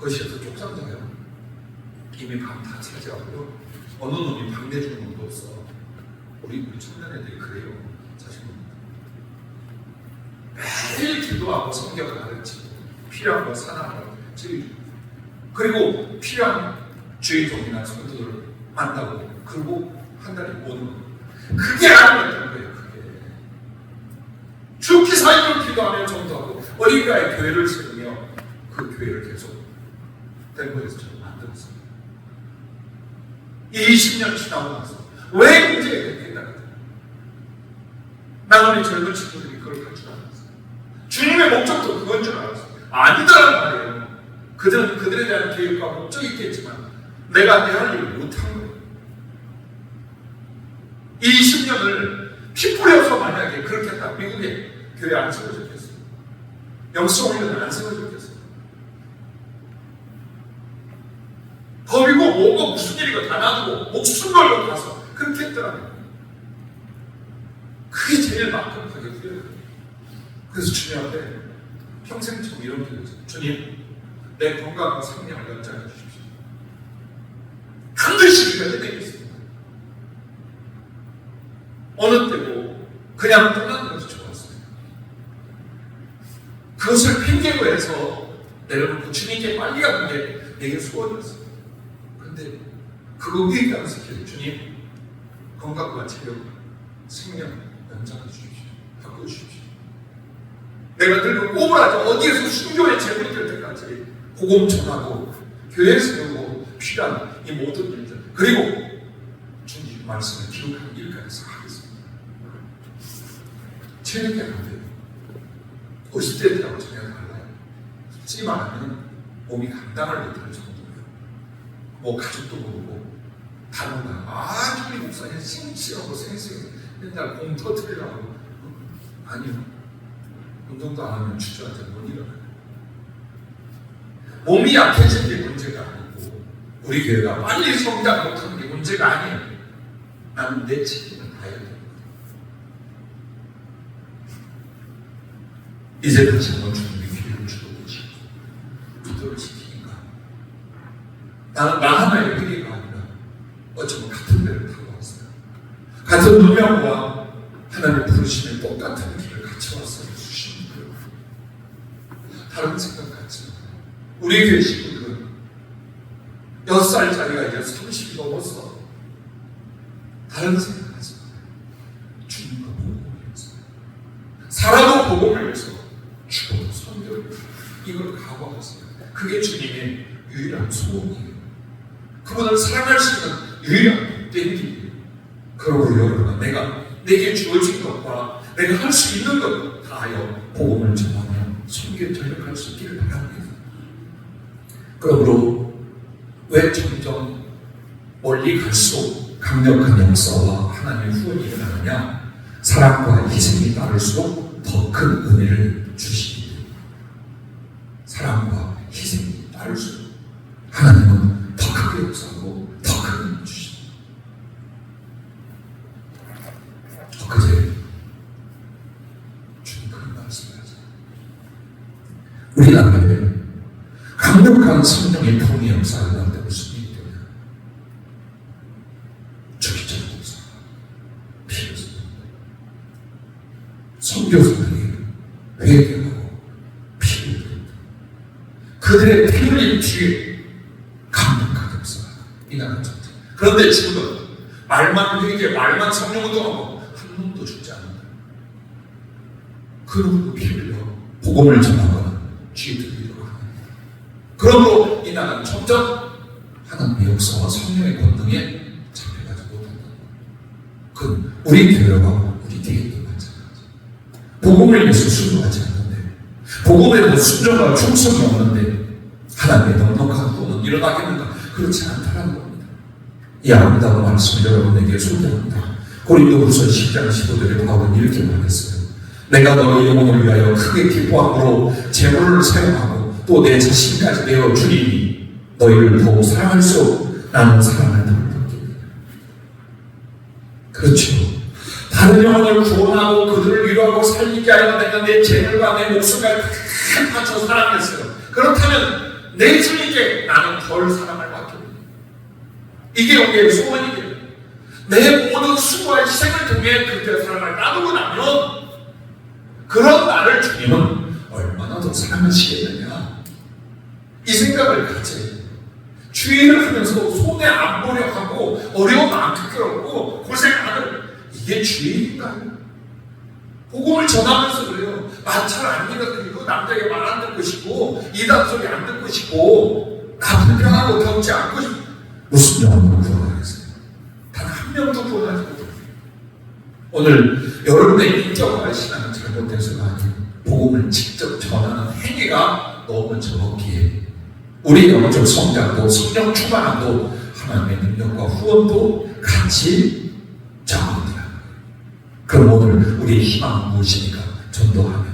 A: 거실에서 쪽잠자요. 이미 방 다 차지하고요. 어느 놈이 방 내주는 놈도 없어. 우리 청년 애들이 그래요. 자신입니다. 매일 기도하고 성경을 가르치고 필요한 거 사나하고 그리고 필요한 주의종이나 성도들을 만나고 그리고 한 달에 모는 거. 그게 아니었던 거예요. 그게 죽기 사이로 기도하며 전도하고 어린이가의 교회를 세우며 그 교회를 계속 덴버에서 저를 만들었어요. 20년 지나고 나서 왜 문제가 됐겠다. 나는 우리 젊은 친구들이 그걸 할 줄 알았어요. 주님의 목적도 그건 줄 알았어요. 아니더란 말이에요. 그들은 그들에 대한 계획과 목적이 있겠지만 내가 내 할 일을 못한 거예요. 20년을 피 뿌려서 만약에 그렇게 했다 미국에 교회 안 세워졌겠어요. 영성훈련을 안 세워졌겠어요. 법이고 뭐고 무슨 일이고 다 놔두고 목숨 걸고 가서 그렇게 했더라고요. 그게 제일 막급하게 후회해요. 그래서 주님 앞에 평생 좀 이런 기도했어요. 주님, 내 건강과 생명을 연장해 주십시오. 반드시 이거 해내겠습니다. 어느 때고 그냥 떠나는 것이 좋았어요. 그것을 핑계로 해서 내려놓고 주님께 빨리 가는 게 내게 소원이었어요. 그런데 그거 얘기하면서 주님, 건강과 체력, 생명 연장해 주십시오. 바꿔주십시오. 내가 늙고 꼬부라져 어디에서 순교의 제물이 될 때까지 복음 전하고 교회 세우고 필요한 이 모든 일들 그리고 주님 말씀을 기록하는 일까지 하겠습니다. 체력이 안 돼요. 50대 때하고 전혀 달라요. 솔직히 말하면 몸이 감당을 못할 정도예요. 뭐 가족도 모르고 다른가 아주 우리 목사님 싱싱하고 생생 맨날 공 터뜨리라고 아니요. 운동도 안 하면 주저앉아 못 일어나요. 몸이 약해진 게 문제가 아니고 우리 교회가 빨리 성장 못하는 게 문제가 아니에요. 나는 내 책임을 다해야 됩니다. 이제 다시 한번 주님의 기회를 주어보시고 기도를 지키니까 나는 나 하나의 의리가 아니라 어쩌면 같은 배를 타고 왔어요. 같은 누명과 하나님의 부르심에 똑같은 길을 같이 왔어요. 다른 생각 같지 않아요. 우리 교회 식구들은 6살짜리가 이제 30이 넘었어. 다른 생각 하지 마요. 주님과 복음을 위해서 살아도 복음을 위해서 죽어도 선교를 이걸 각오하세요. 그게 주님의 유일한 소원이에요. 그분을 사랑할 수 있는 유일한 땡기예요. 그러고 여러분은 내게 주어진 것과 내가 할 수 있는 것 다하여 복음을 전하며 선교에 전력할 수 있기를 바랍니다. 그러므로 왜 점점 멀리 갈수록 강력한 역사와 하나님의 후원이 일어나느냐? 사랑과 희생이 따를수록 더 큰 은혜를 주시기 때문에 사랑과 희생이 따를수록 하나님은 더 크게 역사하고 더 큰 은혜를 주십니다. 엊그제 주님 그런 말씀을 하잖아요. 우리나라에 강력한 성령의 통의 역사가 나올 때 무슨 일이 되냐? 주기적 역사, 피로서 선교사들이 회개하고 피를 흘린다. 그들의 피 흘린 뒤에 강력한 역사가 이 나라 전쟁. 그런데 지금은 말만 회개, 말만 성령운동하고 한 놈도 죽지 않는다. 그 놈도 피 흘려 복음을 전하거나 죄들이려고 합니다. 그러므로 이 나라는 점점 하나님의 역사와 성령의 권능에 잡혀가지 못한다. 그건 우리 교회와 우리 교회도 마찬가지. 복음을 위해서 순종하지 않는데, 복음에 대한 순종과 충성이 없는데 하나님의 넉넉한 구원은 일어나겠는가? 그렇지 않다는 겁니다. 이 아름다운 말씀을 여러분에게 소개합니다. 고린도후서 10장 15절에 바울은 이렇게 말했어요. 내가 너의 영혼을 위하여 크게 기뻐함으로 재물을 사용하고 또 내 자신까지 내어 주리니 너희를 더욱 사랑할수록 나는 사랑을 더 느낍니다. 그렇죠. 다른 영혼을 구원하고 그들을 위로하고 살리게 하여 내가 내 재물과 내 목숨을 다 바쳐 사랑했어요. 그렇다면 내 주님께 나는 덜 사랑을 받게 됩니다. 이게 우리의 소원이에요. 내 모든 수고와 희생을 통해 그들의 사랑을 나누고 나면 그런 나를 주님은 얼마나 더 사랑하시겠느냐, 이 생각을 가져요. 주의를 하면서 손해 안 보려 하고 어려움 안 겪으려고 고생하는 이게 주의인가요? 복음을 전하면서 그래요. 마찰 안 읽어드리고 남자에게 말 안 듣고 싶고 이단 소리 안 듣고 싶고 나 불평하고 덮지 않고 싶고 무슨 영혼을 구원하겠어요? 단 한 명도 구원하지 못해요. 오늘 여러분의 인격과 신앙은 잘못돼서가 아니에요. 복음을 직접 전하는 행위가 너무 적기에 우리 영적 성장도 성령 충만함도 하나님의 능력과 후원도 같이 적어드려요. 그럼 오늘 우리의 희망은 무엇입니까? 전도하면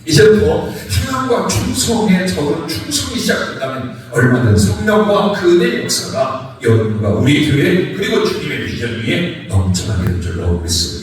A: 이제부터 희망과 충성에 적은 충성이 시작된다면 얼마든 성령과 그 은혜의 역사가 여러분과 우리 교회 그리고 주님의 비전 위에 넘쳐나게 될 줄로 믿습니다.